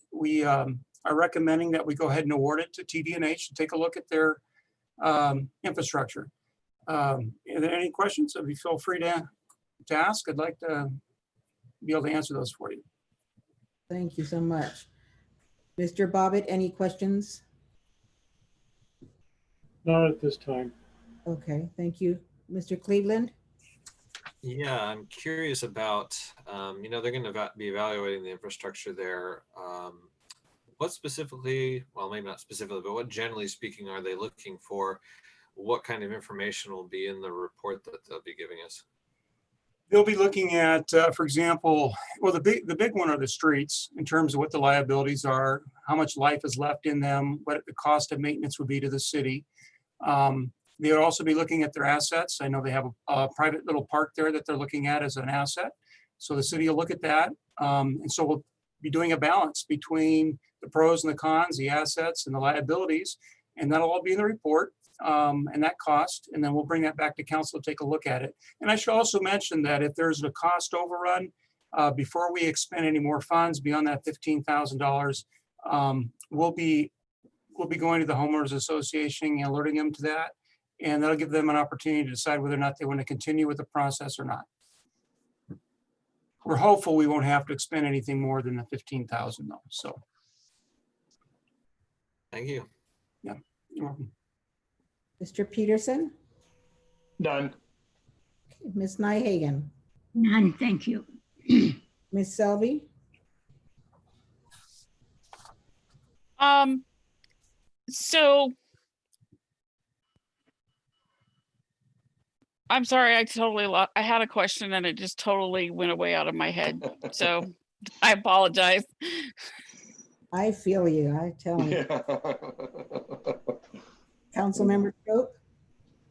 are recommending that we go ahead and award it to TD&H to take a look at their infrastructure. Are there any questions? If you feel free to ask, I'd like to be able to answer those for you. Thank you so much. Mr. Bobbitt, any questions? Not at this time. Okay, thank you. Mr. Cleveland? Yeah, I'm curious about, they're going to be evaluating the infrastructure there. What specifically, well, maybe not specifically, but what generally speaking are they looking for? What kind of information will be in the report that they'll be giving us? They'll be looking at, for example, well, the big one are the streets in terms of what the liabilities are, how much life is left in them, what the cost of maintenance would be to the city. They would also be looking at their assets. I know they have a private little park there that they're looking at as an asset. So the city will look at that. And so we'll be doing a balance between the pros and the cons, the assets and the liabilities, and that'll all be in the report. And that cost, and then we'll bring that back to council to take a look at it. And I should also mention that if there's a cost overrun, before we expend any more funds beyond that $15,000, we'll be going to the Homeowners Association and alerting them to that. And that'll give them an opportunity to decide whether or not they want to continue with the process or not. We're hopeful we won't have to expend anything more than the $15,000 though, so. Thank you. Yeah, you're welcome. Mr. Peterson? None. Okay, Ms. Nyhagen? None, thank you. Ms. Selby? So I'm sorry, I had a question and it just totally went away out of my head. So I apologize. I feel you, I tell you. Councilmember Scope?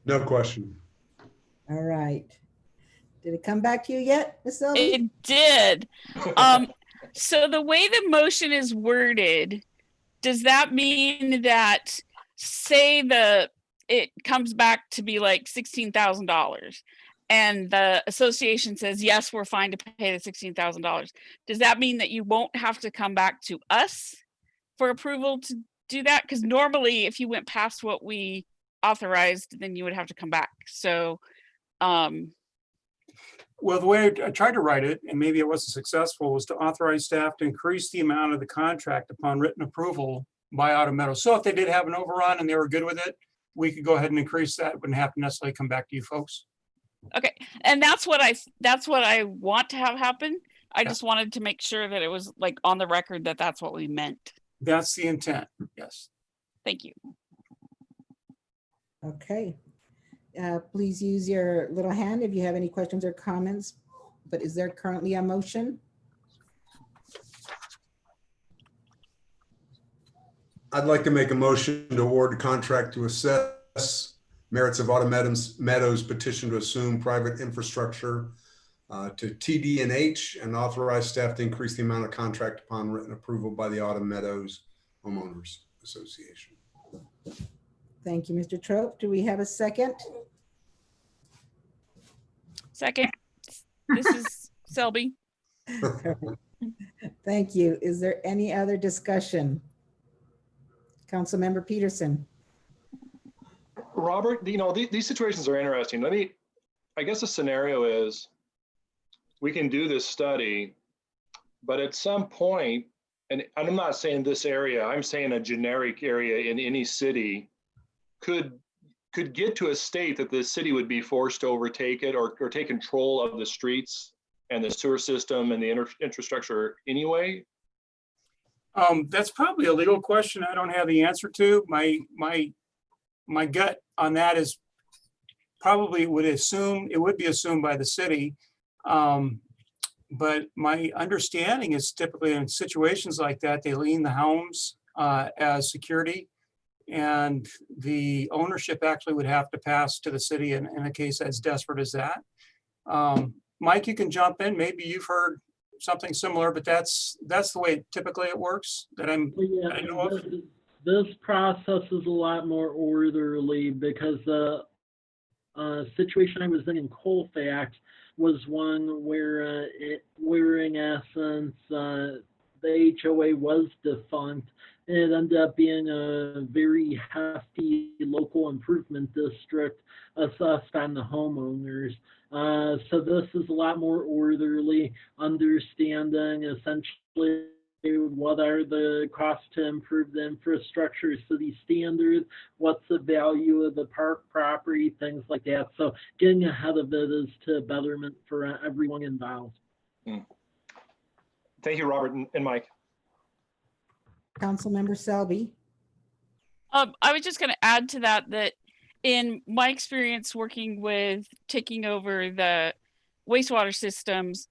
No question. All right. Did it come back to you yet, Ms. Selby? It did. So the way the motion is worded, does that mean that say it comes back to be like $16,000 and the association says, yes, we're fine to pay the $16,000. Does that mean that you won't have to come back to us for approval to do that? Because normally if you went past what we authorized, then you would have to come back. So, well, the way I tried to write it, and maybe it wasn't successful, was to authorize staff to increase the amount of the contract upon written approval by Autumn Meadows. So if they did have an overrun and they were good with it, we could go ahead and increase that. Wouldn't have to necessarily come back to you folks. okay. And that's what I want to have happen. I just wanted to make sure that it was like on the record that that's what we meant. That's the intent, yes. Thank you. Okay. Please use your little hand if you have any questions or comments, but is there currently a motion? I'd like to make a motion to award the contract to assess merits of Autumn Meadows petition to assume private infrastructure to TD&H and authorize staff to increase the amount of contract upon written approval by the Autumn Meadows Homeowners Association. Thank you, Mr. Trope. Do we have a second? Second, this is Selby. Thank you. Is there any other discussion? Councilmember Peterson. Robert, these situations are interesting. I guess the scenario is we can do this study, but at some point, and I'm not saying this area, I'm saying a generic area in any city could get to a state that the city would be forced to overtake it or take control of the streets and the sewer system and the infrastructure anyway. That's probably a legal question I don't have the answer to. My gut on that is probably it would be assumed by the city. But my understanding is typically in situations like that, they lien the homes as security, and the ownership actually would have to pass to the city in a case as desperate as that. Mike, you can jump in. Maybe you've heard something similar, but that's the way typically it works that I know of. This process is a lot more orderly because the situation I was in Colfax was one where in essence the HOA was defunct. It ended up being a very hefty local improvement district assessed on the homeowners. So this is a lot more orderly, understanding essentially what are the costs to improve the infrastructure, city standards, what's the value of the park property, things like that. So getting ahead of it is to betterment for everyone involved. Thank you, Robert and Mike. Councilmember Selby. I was just going to add to that in my experience working with taking over the wastewater systems,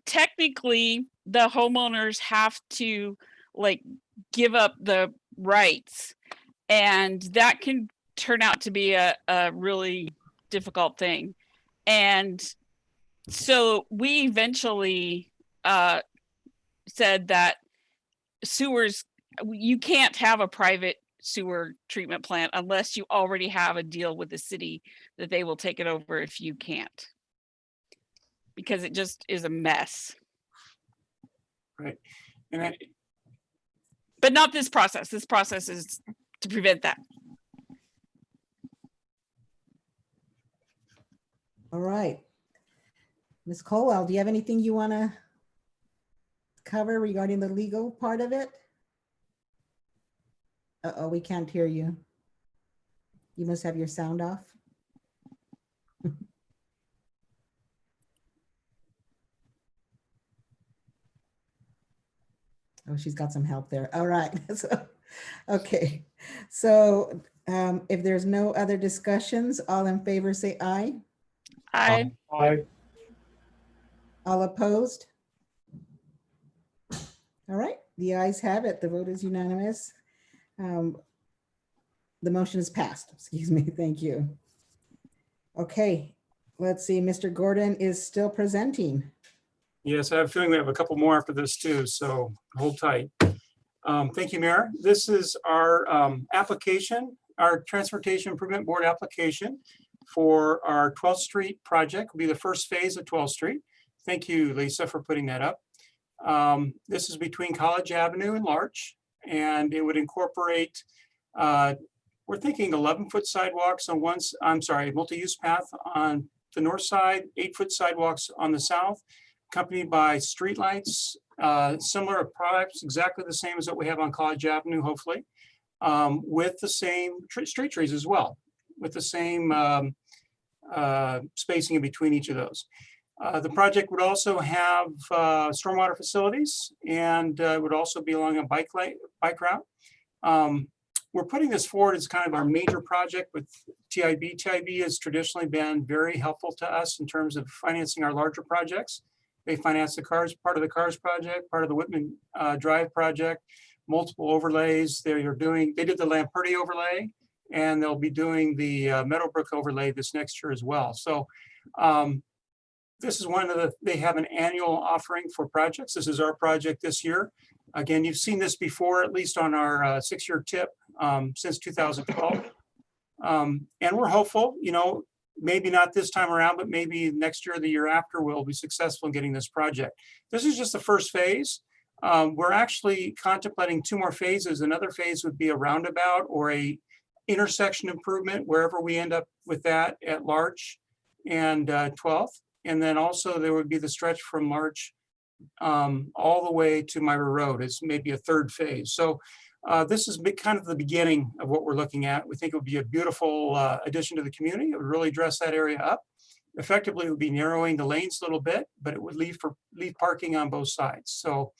technically the homeowners have to give up the rights, and that can turn out to be a really difficult thing. And so we eventually said that sewers, you can't have a private sewer treatment plant unless you already have a deal with the city that they will take it over if you can't, because it just is a mess. Right. But not this process. This process is to prevent that. All right. Ms. Colwell, do you have anything you want to cover regarding the legal part of it? Uh-oh, we can't hear you. You must have your sound off. Oh, she's got some help there. All right. Okay. So if there's no other discussions, all in favor say aye. Aye. Aye. All opposed? All right, the ayes have it. The vote is unanimous. The motion is passed. Excuse me. Thank you. Okay, let's see. Mr. Gordon is still presenting. Yes, I have a feeling we have a couple more after this too, so hold tight. Thank you, Mayor. This is our application, our Transportation Improvement Board application for our 12th Street project. Will be the first phase of 12th Street. Thank you, Lisa, for putting that up. This is between College Avenue and Larch, and it would incorporate, we're thinking 11-foot sidewalks on multi-use path on the north side, 8-foot sidewalks on the south, accompanied by streetlights, similar products, exactly the same as what we have on College Avenue, hopefully, with the same street trees as well, with the same spacing in between each of those. The project would also have stormwater facilities, and would also be along a bike route. We're putting this forward as kind of our major project with TIB. TIB has traditionally been very helpful to us in terms of financing our larger projects. They finance the cars, part of the cars project, part of the Whitman Drive project. multiple overlays. They did the Lamperti overlay, and they'll be doing the Meadowbrook overlay this next year as well. So this is they have an annual offering for projects. This is our project this year. Again, you've seen this before, at least on our 6-year tip since 2012. And we're hopeful, maybe not this time around, but maybe next year or the year after, we'll be successful in getting this project. This is just the first phase. We're actually contemplating 2 more phases. Another phase would be a roundabout or a intersection improvement, wherever we end up with that at Larch and 12th. And then also there would be the stretch from Larch all the way to Myra Road. It's maybe a 3rd phase. So this is kind of the beginning of what we're looking at. We think it would be a beautiful addition to the community. It would really dress that area up. Effectively, it would be narrowing the lanes a little bit, but it would leave parking on both sides. So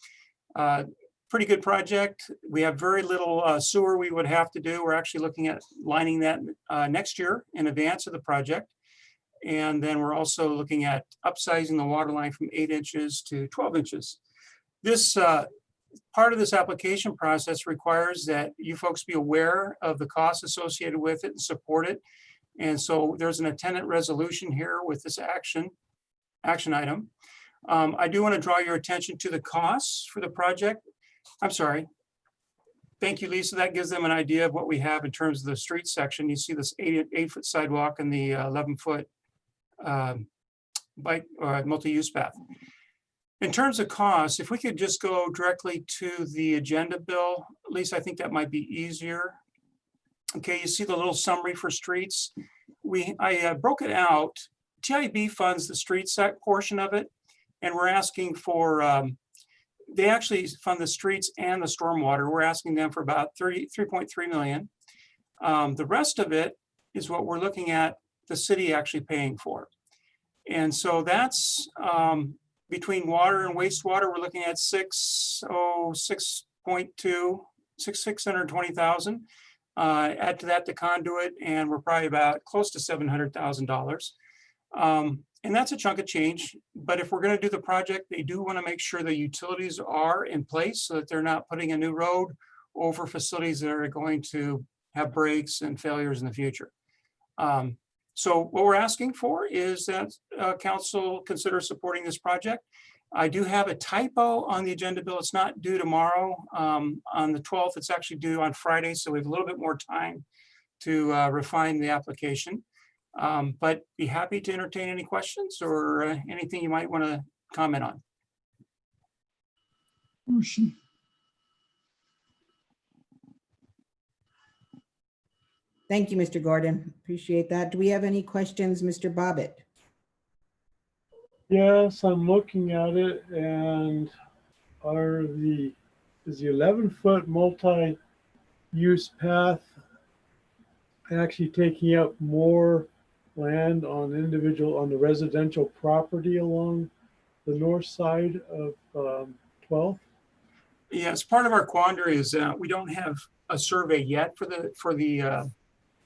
pretty good project. We have very little sewer we would have to do. We're actually looking at lining that next year in advance of the project. And then we're also looking at upsizing the water line from 8 inches to 12 inches. This part of this application process requires that you folks be aware of the costs associated with it and support it. And so there's an attendant resolution here with this action item. I do want to draw your attention to the costs for the project. I'm sorry. Thank you, Lisa. That gives them an idea of what we have in terms of the street section. You see this 8-foot sidewalk and the 11-foot bike or multi-use path. In terms of costs, if we could just go directly to the agenda, Bill, at least I think that might be easier. Okay, you see the little summary for streets. I broke it out. TIB funds the street set portion of it, and we're asking for, they actually fund the streets and the stormwater. We're asking them for about 3.3 million. The rest of it is what we're looking at the city actually paying for. And so that's between water and wastewater, we're looking at 620,000. Add to that the conduit, and we're probably about close to $700,000. And that's a chunk of change. But if we're going to do the project, they do want to make sure the utilities are in place so that they're not putting a new road over facilities that are going to have breaks and failures in the future. So what we're asking for is that council consider supporting this project. I do have a typo on the agenda, Bill. It's not due tomorrow on the 12th. It's actually due on Friday. So we have a little bit more time to refine the application. But be happy to entertain any questions or anything you might want to comment on. Motion. Thank you, Mr. Gordon. Appreciate that. Do we have any questions, Mr. Bobbitt? Yes, I'm looking at it, and is the 11-foot multi-use path actually taking up more land on the residential property along the north side of 12th? Yes, part of our quandary is we don't have a survey yet for the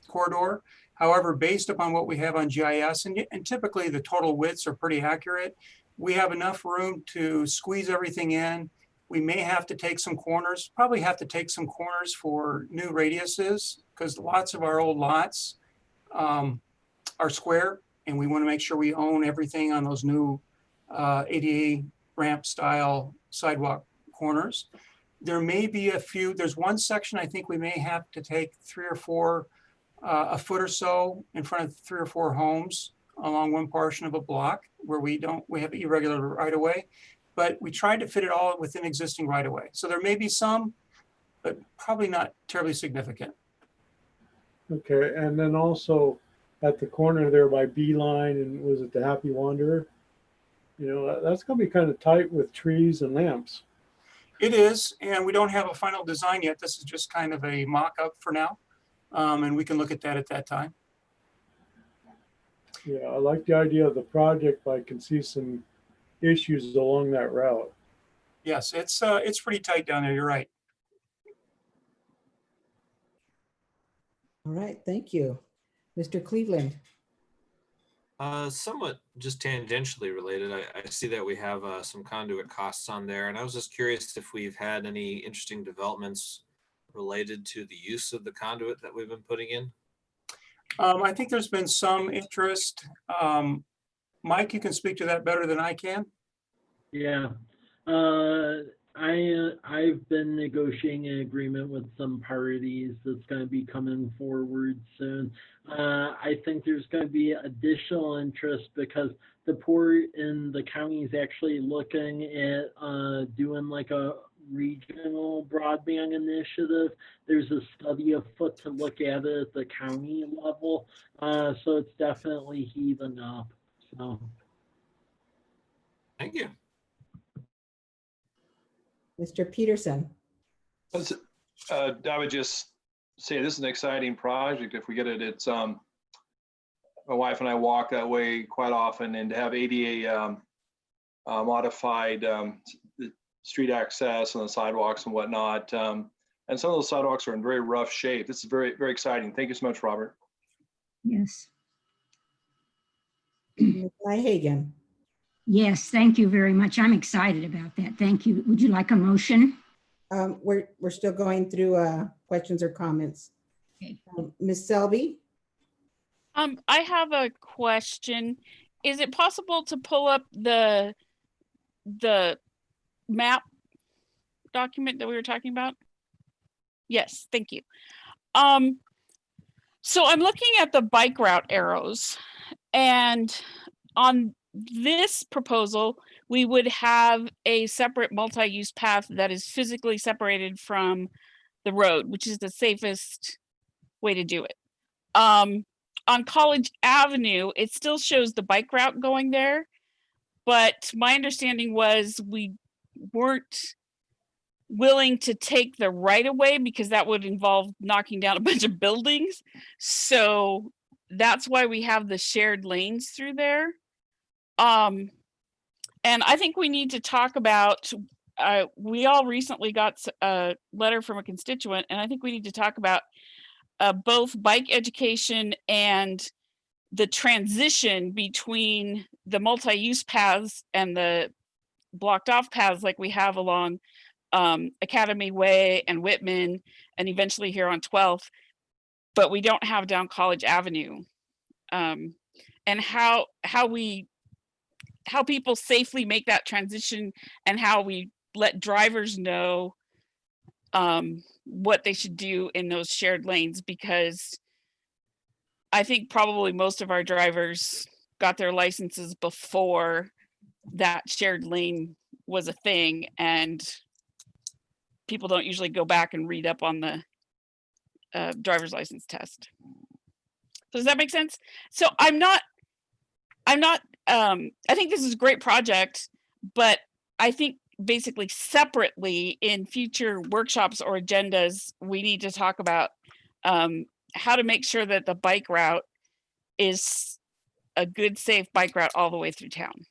corridor. However, based upon what we have on GIS, and typically the total widths are pretty accurate, we have enough room to squeeze everything in. We may have to take some corners, probably have to take some corners for new radiuses, because lots of our old lots are square, and we want to make sure we own everything on those new ADA ramp style sidewalk corners. There may be a few, there's one section I think we may have to take 3 or 4 a foot or so in front of 3 or 4 homes along one portion of a block where we have irregular right of way, but we tried to fit it all within existing right of way. So there may be some, but probably not terribly significant. Okay, and then also at the corner there by Beeline and was it the Happy Wanderer? That's gonna be kind of tight with trees and lamps. It is, and we don't have a final design yet. This is just kind of a mock-up for now. And we can look at that time. Yeah, I like the idea of the project, but I can see some issues along that route. Yes, it's pretty tight down there. You're right. All right, thank you. Mr. Cleveland. Somewhat just tangentially related. I see that we have some conduit costs on there, and I was just curious if we've had any interesting developments related to the use of the conduit that we've been putting in. I think there's been some interest. Mike, you can speak to that better than I can. Yeah. I've been negotiating an agreement with some parties that's going to be coming forward soon. I think there's going to be additional interest because the port in the county is actually looking at doing like a regional broadband initiative. There's a study afoot to look at it at the county level. So it's definitely heaving up. So. Thank you. Mr. Peterson. I would just say this is an exciting project. If we get it, it's my wife and I walk that way quite often, and to have ADA modified street access and the sidewalks and whatnot. And some of those sidewalks are in very rough shape. This is very, very exciting. Thank you so much, Robert. Yes. Hagan. Yes, thank you very much. I'm excited about that. Thank you. Would you like a motion? We're still going through questions or comments. Okay. Ms. Selby? I have a question. Is it possible to pull up the map document that we were talking about? Yes, thank you. So I'm looking at the bike route arrows, and on this proposal, we would have a separate multi-use path that is physically separated from the road, which is the safest way to do it. On College Avenue, it still shows the bike route going there, but my understanding was we weren't willing to take the right of way because that would involve knocking down a bunch of buildings. So that's why we have the shared lanes through there. And I think we need to talk about, we all recently got a letter from a constituent, and I think we need to talk about both bike education and the transition between the multi-use paths and the blocked off paths like we have along Academy Way and Whitman, and eventually here on 12th, but we don't have down College Avenue. And how people safely make that transition, and how we let drivers know what they should do in those shared lanes, because I think probably most of our drivers got their licenses before that shared lane was a thing, and people don't usually go back and read up on the driver's license test. Does that make sense? So I think this is a great project, but I think basically separately in future workshops or agendas, we need to talk about how to make sure that the bike route is a good, safe bike route all the way through town.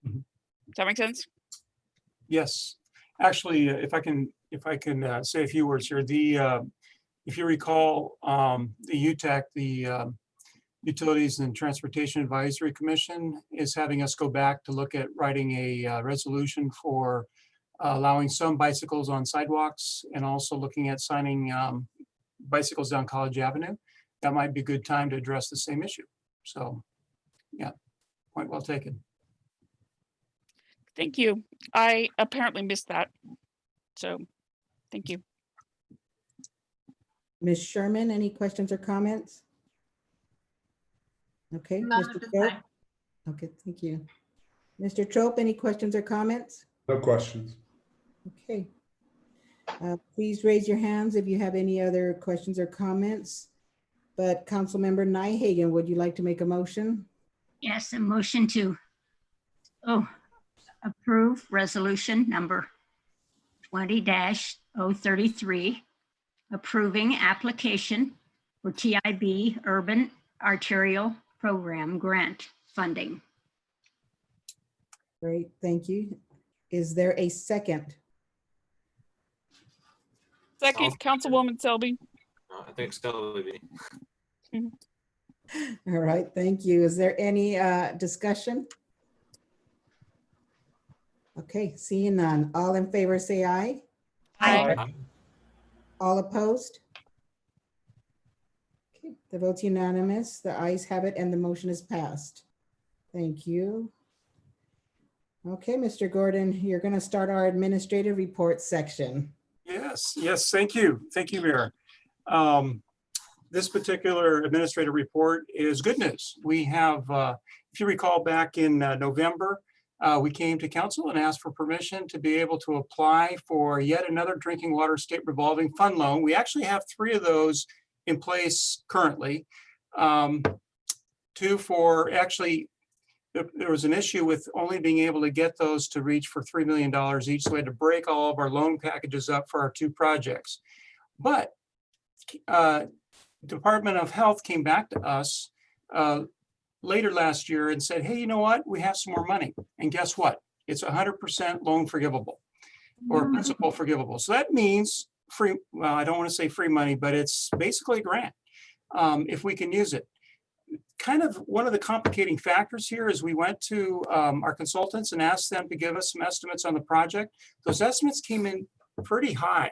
Mhm. Does that make sense? Yes, actually, if I can say a few words here, if you recall, the UTAC, the Utilities and Transportation Advisory Commission, is having us go back to look at writing a resolution for allowing some bicycles on sidewalks, and also looking at signing bicycles down College Avenue. That might be a good time to address the same issue. So, yeah, point well taken. Thank you. I apparently missed that. So, thank you. Ms. Sherman, any questions or comments? Okay. None Mr. at this Trope? time. Okay, thank you. Mr. Trope, any questions or comments? No questions. Okay. Please raise your hands if you have any other questions or comments. But Councilmember Nyhagen, would you like to make a motion? Yes, a motion to approve resolution number 20-033, approving application for TIB Urban Arterial Program grant funding. Great, thank you. Is there a second? Second, Councilwoman Selby. I think so. All right, thank you. Is there any discussion? Okay, seeing none. All in favor, say aye. Aye. All opposed? Okay, the vote's unanimous. The ayes have it and the motion is passed. Thank you. Okay, Mr. Gordon, you're going to start our administrative report section. Yes, thank you. Thank you, Mayor. This particular administrative report is good news. We have, if you recall back in November, we came to council and asked for permission to be able to apply for yet another drinking water state revolving fund loan. We actually have 3 of those in place currently. 2 for actually, there was an issue with only being able to get those to reach for $3 million each. So we had to break all of our loan packages up for our 2 projects. But Department of Health came back to us later last year and said, hey, you know what? We have some more money. And guess what? It's 100% loan forgivable or principal forgivable. So that means free, well, I don't want to say free money, but it's basically a grant if we can use it. Kind of one of the complicating factors here is we went to our consultants and asked them to give us some estimates on the project. Those estimates came in pretty high.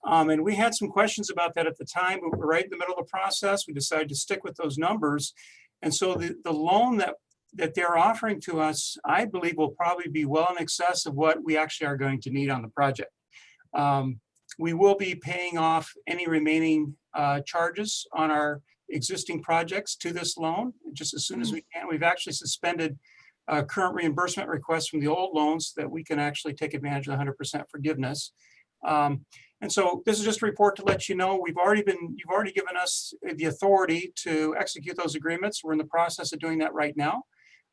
And we had some questions about that at the time, but we're right in the middle of the process. We decided to stick with those numbers. And so the loan that they're offering to us, I believe will probably be well in excess of what we actually are going to need on the project. We will be paying off any remaining charges on our existing projects to this loan just as soon as we can. We've actually suspended current reimbursement requests from the old loans so that we can actually take advantage of the 100% forgiveness. And so this is just a report to let you know you've already given us the authority to execute those agreements. We're in the process of doing that right now.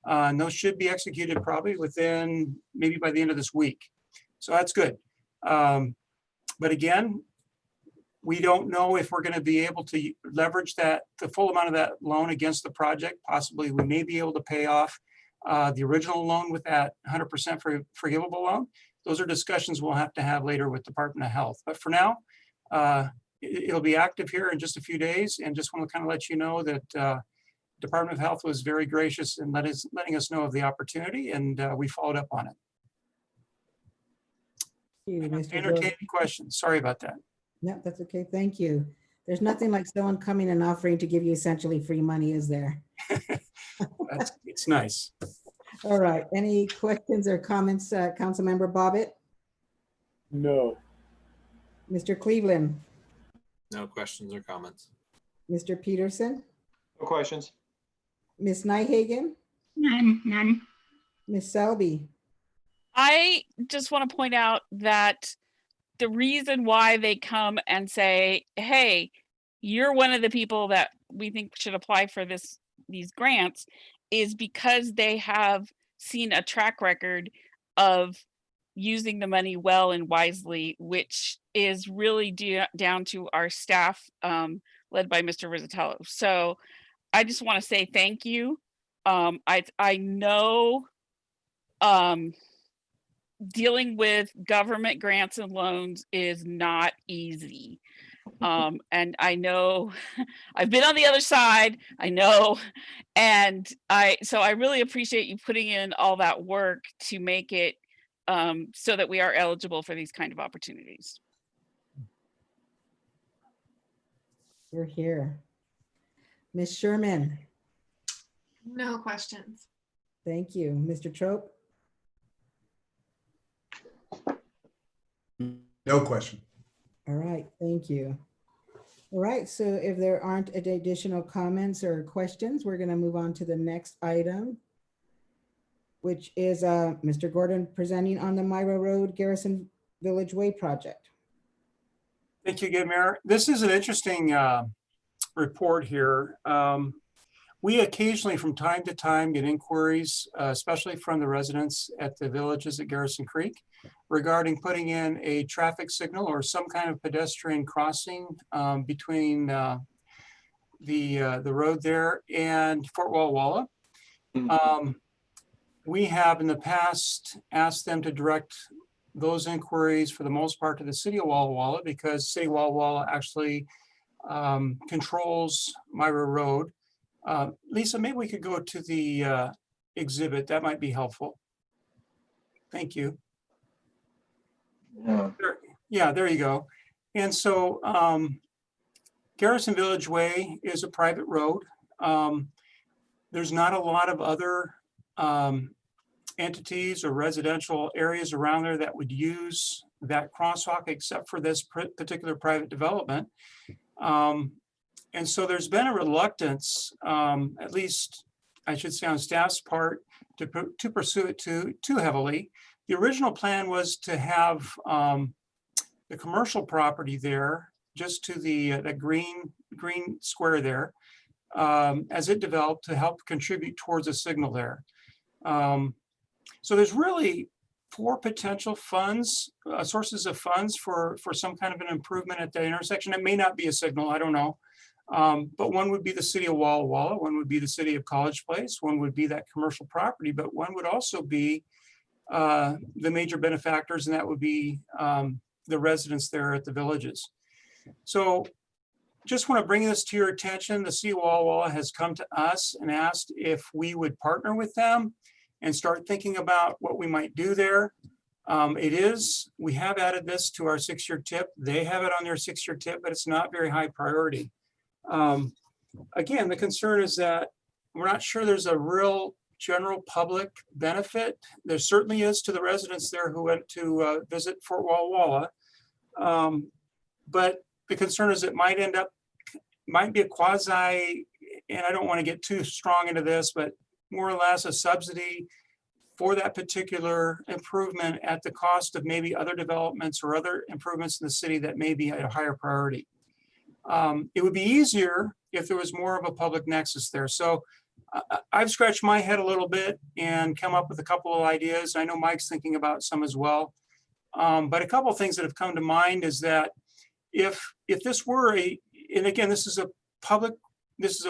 And those should be executed probably within maybe by the end of this week. So that's good. But again, we don't know if we're going to be able to leverage the full amount of that loan against the project. Possibly we may be able to pay off the original loan with that 100% forgivable loan. Those are discussions we'll have to have later with Department of Health. But for now, it'll be active here in just a few days. And just want to kind of let you know that Department of Health was very gracious in letting us know of the opportunity, and we followed up on it. Entertain any questions. Sorry about that. No, that's okay. Thank you. There's nothing like someone coming and offering to give you essentially free money, is there? It's nice. All right. Any questions or comments, Councilmember Bobbitt? No. Mr. Cleveland? No questions or comments. Mr. Peterson? No questions. Ms. Nyhagen? None. Ms. Selby? I just want to point out that the reason why they come and say, hey, you're one of the people that we think should apply for these grants is because they have seen a track record of using the money well and wisely, which is really down to our staff led by Mr. Rizzatello. So I just want to say thank you. I know dealing with government grants and loans is not easy. And I know I've been on the other side, I know. And so I really appreciate you putting in all that work to make it so that we are eligible for these kind of opportunities. You're here. Ms. Sherman? No questions. Thank you. Mr. Trope? No question. All right, thank you. All right, so if there aren't additional comments or questions, we're going to move on to the next item, which is Mr. Gordon presenting on the Myra Road Garrison Village Way project. Thank you again, Mayor. This is an interesting report here. We occasionally, from time to time, get inquiries, especially from the residents at the villages at Garrison Creek, regarding putting in a traffic signal or some kind of pedestrian crossing between the road there and Fort Walla Walla. We have in the past asked them to direct those inquiries for the most part to the city of Walla Walla, because city of Walla Walla actually controls Myra Road. Lisa, maybe we could go to the exhibit. That might be helpful. Thank you. Yeah, there you go. And so Garrison Village Way is a private road. There's not a lot of other entities or residential areas around there that would use that crosswalk except for this particular private development. And so there's been a reluctance, at least I should say on staff's part, to pursue it too heavily. The original plan was to have the commercial property there, just to the green square there, as it developed, to help contribute towards a signal there. So there's really 4 potential funds, sources of funds for some kind of an improvement at that intersection. It may not be a signal, I don't know. But one would be the city of Walla Walla, one would be the city of College Place, one would be that commercial property, but one would also be the major benefactors, and that would be the residents there at the villages. So just want to bring this to your attention. The city of Walla Walla has come to us and asked if we would partner with them and start thinking about what we might do there. We have added this to our 6-year tip. They have it on their 6-year tip, but it's not very high priority. Again, the concern is that we're not sure there's a real general public benefit. There certainly is to the residents there who went to visit Fort Walla Walla. But the concern is it might be a quasi, and I don't want to get too strong into this, but more or less a subsidy for that particular improvement at the cost of maybe other developments or other improvements in the city that may be at a higher priority. It would be easier if there was more of a public nexus there. So I've scratched my head a little bit and come up with a couple of ideas. I know Mike's thinking about some as well. But a couple of things that have come to mind is that if this were and again, this is a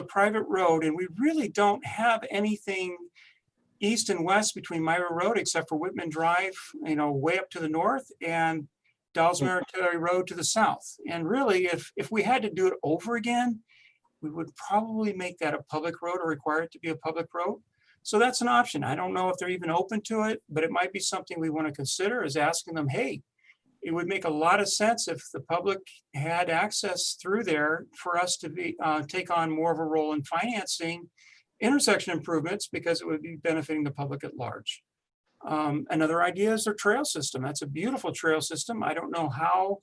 private road, and we really don't have anything east and west between Myra Road except for Whitman Drive, way up to the north, and Dalles Military Road to the south. And really, if we had to do it over again, we would probably make that a public road or require it to be a public road. So that's an option. I don't know if they're even open to it, but it might be something we want to consider, is asking them, hey, it would make a lot of sense if the public had access through there for us to take on more of a role in financing intersection improvements, because it would be benefiting the public at large. Another idea is their trail system. That's a beautiful trail system. I don't know how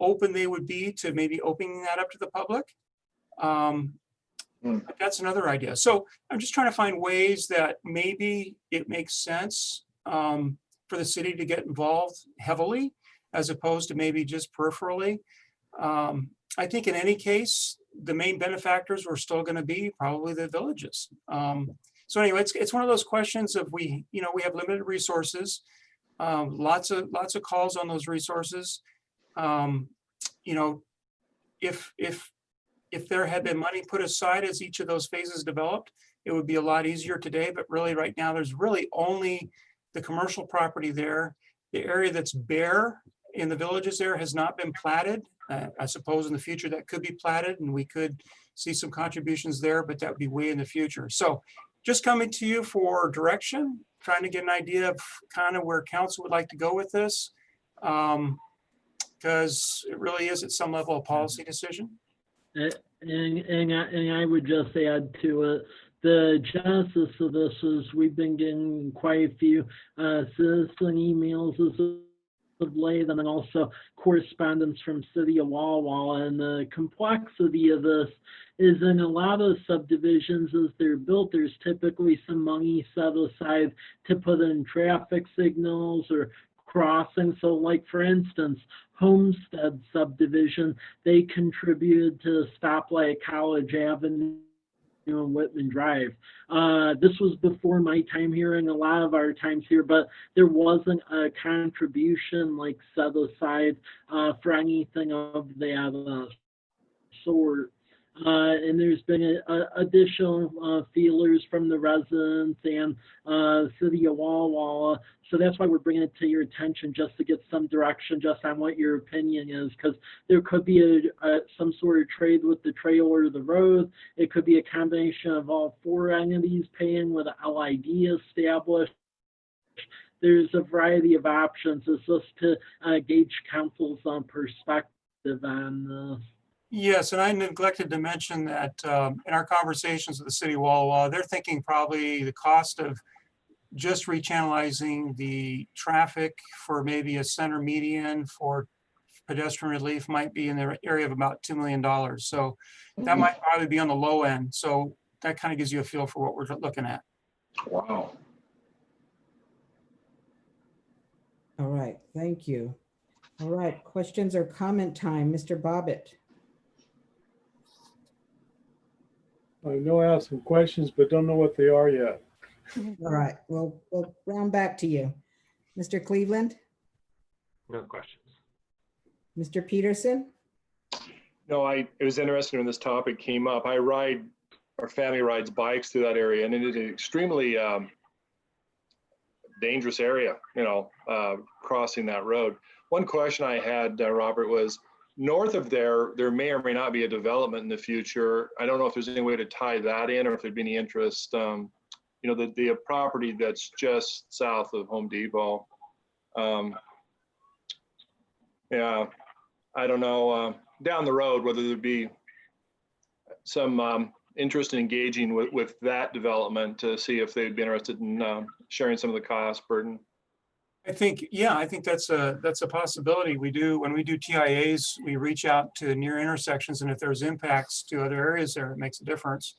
open they would be to maybe opening that up to the public. But that's another idea. So I'm just trying to find ways that maybe it makes sense for the city to get involved heavily, as opposed to maybe just peripherally. I think in any case, the main benefactors were still going to be probably the villages. So anyway, it's one of those questions of we have limited resources, lots of calls on those resources. If there had been money put aside as each of those phases developed, it would be a lot easier today. But really, right now, there's really only the commercial property there. The area that's bare in the villages there has not been platted. I suppose in the future that could be platted, and we could see some contributions there, but that would be way in the future. So just coming to you for direction, trying to get an idea of kind of where council would like to go with this, because it really is at some level a policy decision. And I would just add to it, the genesis of this is we've been getting quite a few citizen emails as of late, and then also correspondence from City of Walla Walla. And the complexity of this is in a lot of subdivisions as they're built, there's typically some money set aside to put in traffic signals or crossing. So like for instance, Homestead subdivision, they contributed to stoplight at College Avenue and Whitman Drive. This was before my time here and a lot of our times here, but there wasn't a contribution like set aside for anything of that sort. and there's been additional feelers from the residents and City of Walla Walla. So that's why we're bringing it to your attention, just to get some direction just on what your opinion is, because there could be some sort of trade with the trail or the road. It could be a combination of all four entities paying with an LID established. There's a variety of options. It's just to gauge council's perspective on this. Yes, and I neglected to mention that in our conversations with the city of Walla Walla, they're thinking probably the cost of just rechannelizing the traffic for maybe a center median for pedestrian relief might be in the area of about $2 million. So that might probably be on the low end. So that kind of gives you a feel for what we're looking at. Wow. All right, thank you. All right, questions or comment time, Mr. Bobbitt. I know I have some questions, but don't know what they are yet. All right, we'll round back to you. Mr. Cleveland, No questions. Mr. Peterson, No, it was interesting when this topic came up. Our family rides bikes through that area, and it is an extremely dangerous area, crossing that road. One question I had, Robert, was north of there may or may not be a development in the future. I don't know if there's any way to tie that in, or if there'd be any interest, the property that's just south of Home Depot. Yeah, I don't know, down the road, whether there'd be some interest in engaging with that development to see if they'd be interested in sharing some of the cost burden. I think that's a possibility. When we do TIAs, we reach out to near intersections, and if there's impacts to other areas there, it makes a difference.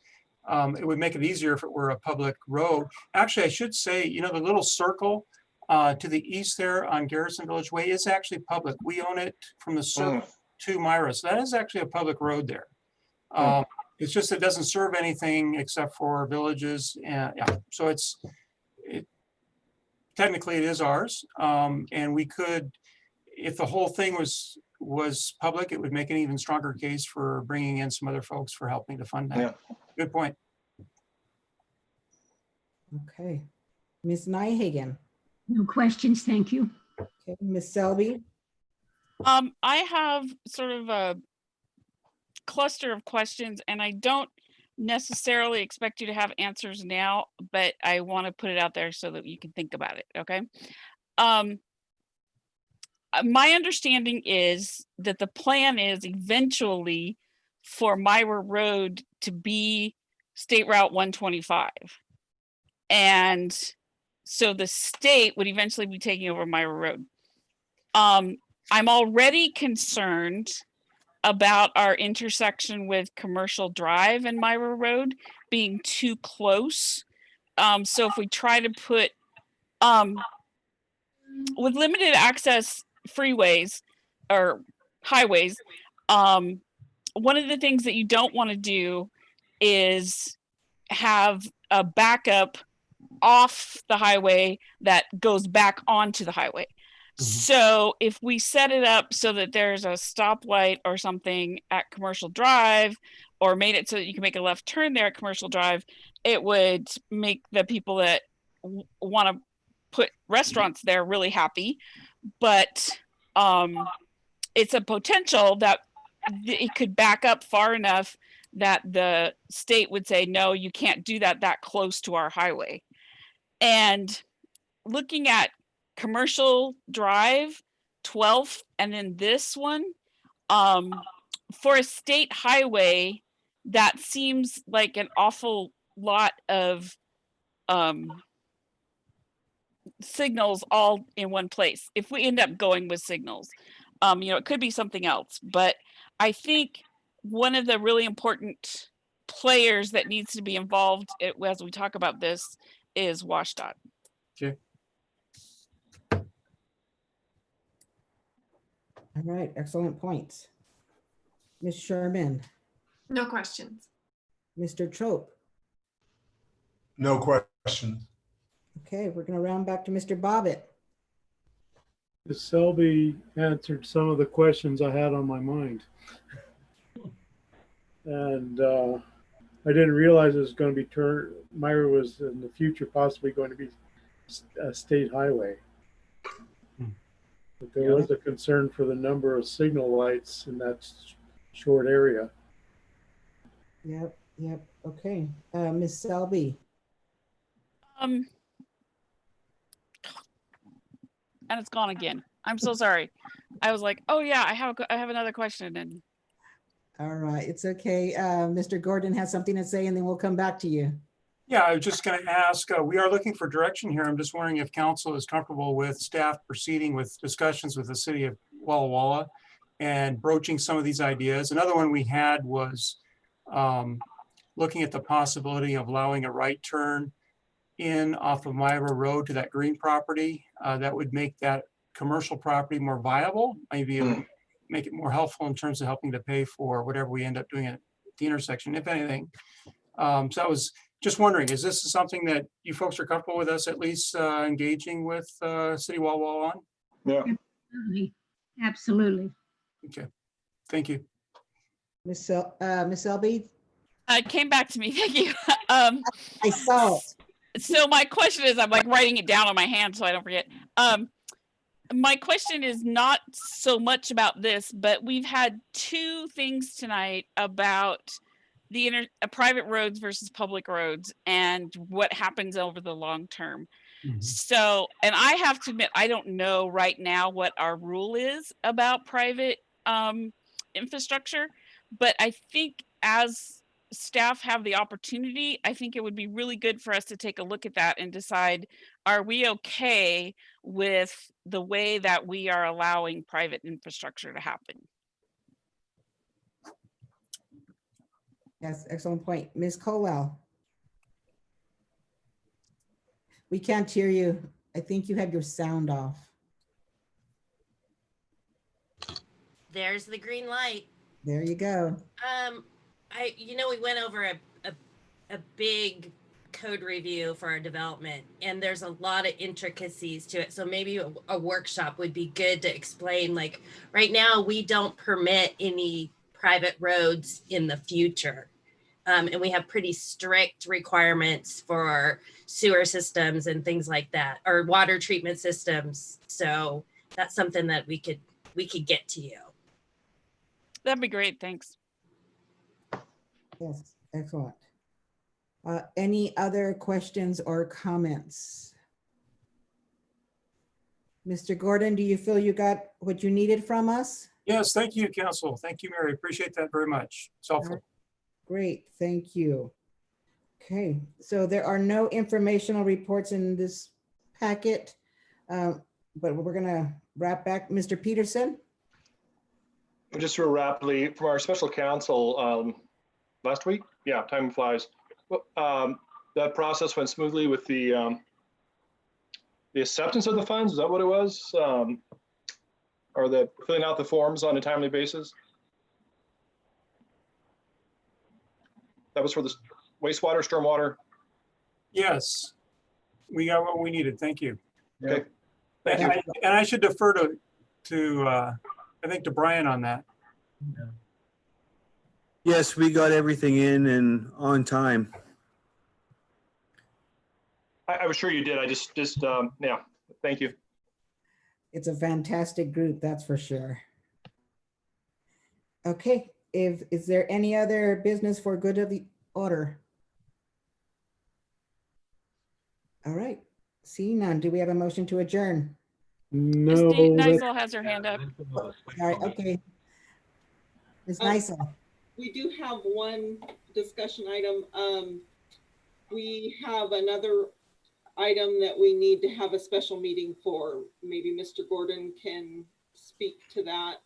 It would make it easier if it were a public road. Actually, I should say, the little circle to the east there on Garrison Village Way is actually public. We own it from the circle to Myra. So that is actually a public road there. It's just, it doesn't serve anything except for villages. And yeah, so technically it is ours. And we could, if the whole thing was public, it would make an even stronger case for bringing in some other folks for helping to fund that. Yeah. Good point. okay. Ms. Nyhagen, No questions, thank you. okay, Ms. Selby, I have sort of a cluster of questions, and I don't necessarily expect you to have answers now, but I want to put it out there so that you can think about it. Okay. My understanding is that the plan is eventually for Myra Road to be State Route 125. And so the state would eventually be taking over Myra Road. I'm already concerned about our intersection with Commercial Drive and Myra Road being too close. So if we try to put, with limited access freeways or highways, one of the things that you don't want to do is have a backup off the highway that goes back onto the highway. So if we set it up so that there's a stoplight or something at Commercial Drive, or made it so that you can make a left turn there at Commercial Drive, it would make the people that want to put restaurants there really happy. But it's a potential that it could back up far enough that the state would say, no, you can't do that close to our highway. And looking at Commercial Drive 12th and then this one, for a state highway, that seems like an awful lot of signals all in one place. If we end up going with signals, it could be something else, but I think one of the really important players that needs to be involved as we talk about this is WashDOT. Okay. all right, excellent points. Ms. Sherman, No questions. Mr. Trope, No question. okay, we're gonna round back to Mr. Bobbitt. Ms. Selby answered some of the questions I had on my mind. And I didn't realize it was going to be Myra was in the future possibly going to be a state highway. But there was a concern for the number of signal lights in that short area. Yep, okay. Ms. Selby, And it's gone again. I'm so sorry. I was like, oh yeah, I have another question. And all right, it's okay. Mr. Gordon has something to say and then we'll come back to you. Yeah, I was just going to ask, we are looking for direction here. I'm just wondering if council is comfortable with staff proceeding with discussions with the city of Walla Walla and broaching some of these ideas. Another one we had was looking at the possibility of allowing a right turn in off of Myra Road to that green property. That would make that commercial property more viable, maybe it would make it more helpful in terms of helping to pay for whatever we end up doing at the intersection, if anything. So I was just wondering, is this something that you folks are comfortable with us at least engaging with City Walla Walla on? Yeah. Absolutely. Absolutely. Okay, thank you. Ms. Selby? it came back to me. Thank you. I saw it. So my question is, I'm like writing it down on my hand so I don't forget. My question is not so much about this, but we've had two things tonight about the private roads versus public roads and what happens over the long term. So, and I have to admit, I don't know right now what our rule is about private infrastructure, but I think as staff have the opportunity, I think it would be really good for us to take a look at that and decide, are we okay with the way that we are allowing private infrastructure to happen? Yes, excellent point. Ms. Colwell? We can't hear you. I think you have your sound off. There's the green light. There you go. We went over a big code review for our development, and there's a lot of intricacies to it. So maybe a workshop would be good to explain, like right now we don't permit any private roads in the future. And we have pretty strict requirements for sewer systems and things like that, or water treatment systems. So that's something that we could get to you. That'd be great. Thanks. Yes, excellent. Any other questions or comments? Mr. Gordon, do you feel you got what you needed from us? Yes, thank you, Council. Thank you, Mary. Appreciate that very much. It's helpful. Great, thank you. Okay, so there are no informational reports in this packet, but we're gonna wrap back. Mr. Peterson? Just real rapidly, from our special counsel last week, yeah, time flies. That process went smoothly with the acceptance of the funds. Is that what it was? Or the filling out the forms on a timely basis? That was for the wastewater, stormwater? Yes, we got what we needed. Thank you. Okay. Thank you. And I should defer to I think to Brian on that. Yes, we got everything in and on time. I was sure you did. I just yeah, thank you. It's a fantastic group, that's for sure. Okay, is there any other business for good of the order? All right, seeing none, do we have a motion to adjourn? No. Nigel has her hand up. All right, okay. Ms. Nysel. We do have one discussion item. We have another item that we need to have a special meeting for. Maybe Mr. Gordon can speak to that.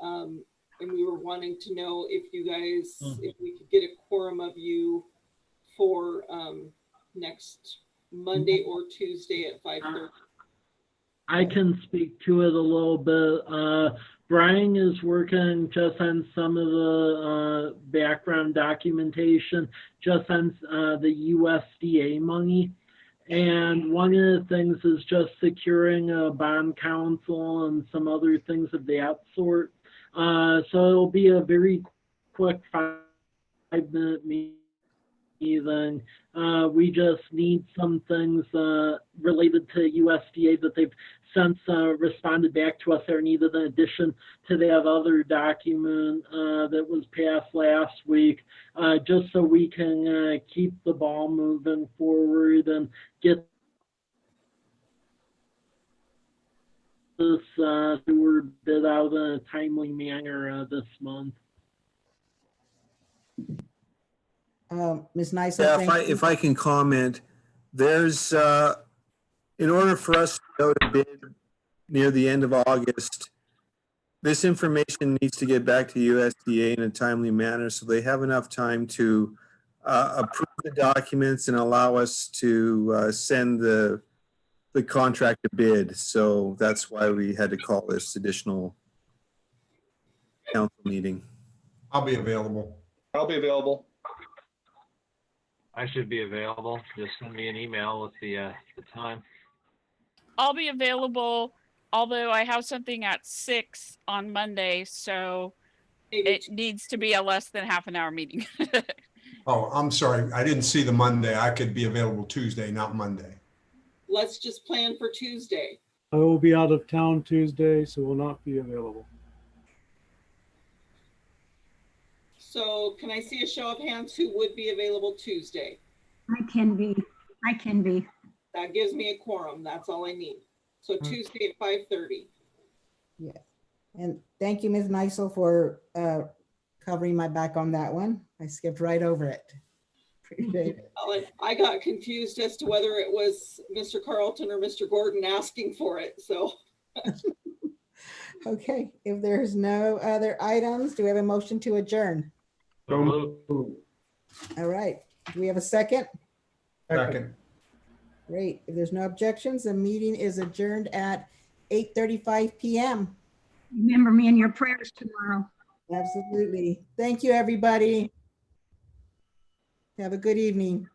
And we were wanting to know if you guys, if we could get a quorum of you for next Monday or Tuesday at 5:30. I can speak to it a little bit. Brian is working just on some of the background documentation, just on the USDA money. And one of the things is just securing a bond counsel and some other things of that sort. So it'll be a very quick 5-minute meeting. We just need some things related to USDA that they've since responded back to us are needed in addition to that other document that was passed last week, just so we can keep the ball moving forward and get this sewer bid out in a timely manner this month. Ms. Nysa, Yeah, thank you. if I can comment, there's, in order for us to go to bid near the end of August, this information needs to get back to USDA in a timely manner so they have enough time to approve the documents and allow us to send the contract to bid. So that's why we had to call this additional council meeting. I'll be available. I'll be available. I should be available. Just send me an email with the time. I'll be available, although I have something at 6 on Monday, so it needs to be a less than half an hour meeting. Oh, I'm sorry. I didn't see the Monday. I could be available Tuesday, not Monday. Let's just plan for Tuesday. I will be out of town Tuesday, so will not be available. So can I see a show of hands who would be available Tuesday? I can be. That gives me a quorum. That's all I need. So Tuesday at 5:30. Yeah. And thank you, Ms. Nysa, for covering my back on that one. I skipped right over it. Appreciate it. I got confused as to whether it was Mr. Carlton or Mr. Gordon asking for it, so. Okay, if there's no other items, do we have a motion to adjourn? So All right, do we have a second? Second. Great, if there's no objections, the meeting is adjourned at 8:35 p.m. Remember me in your prayers tomorrow. Absolutely. Thank you, everybody. Have a good evening.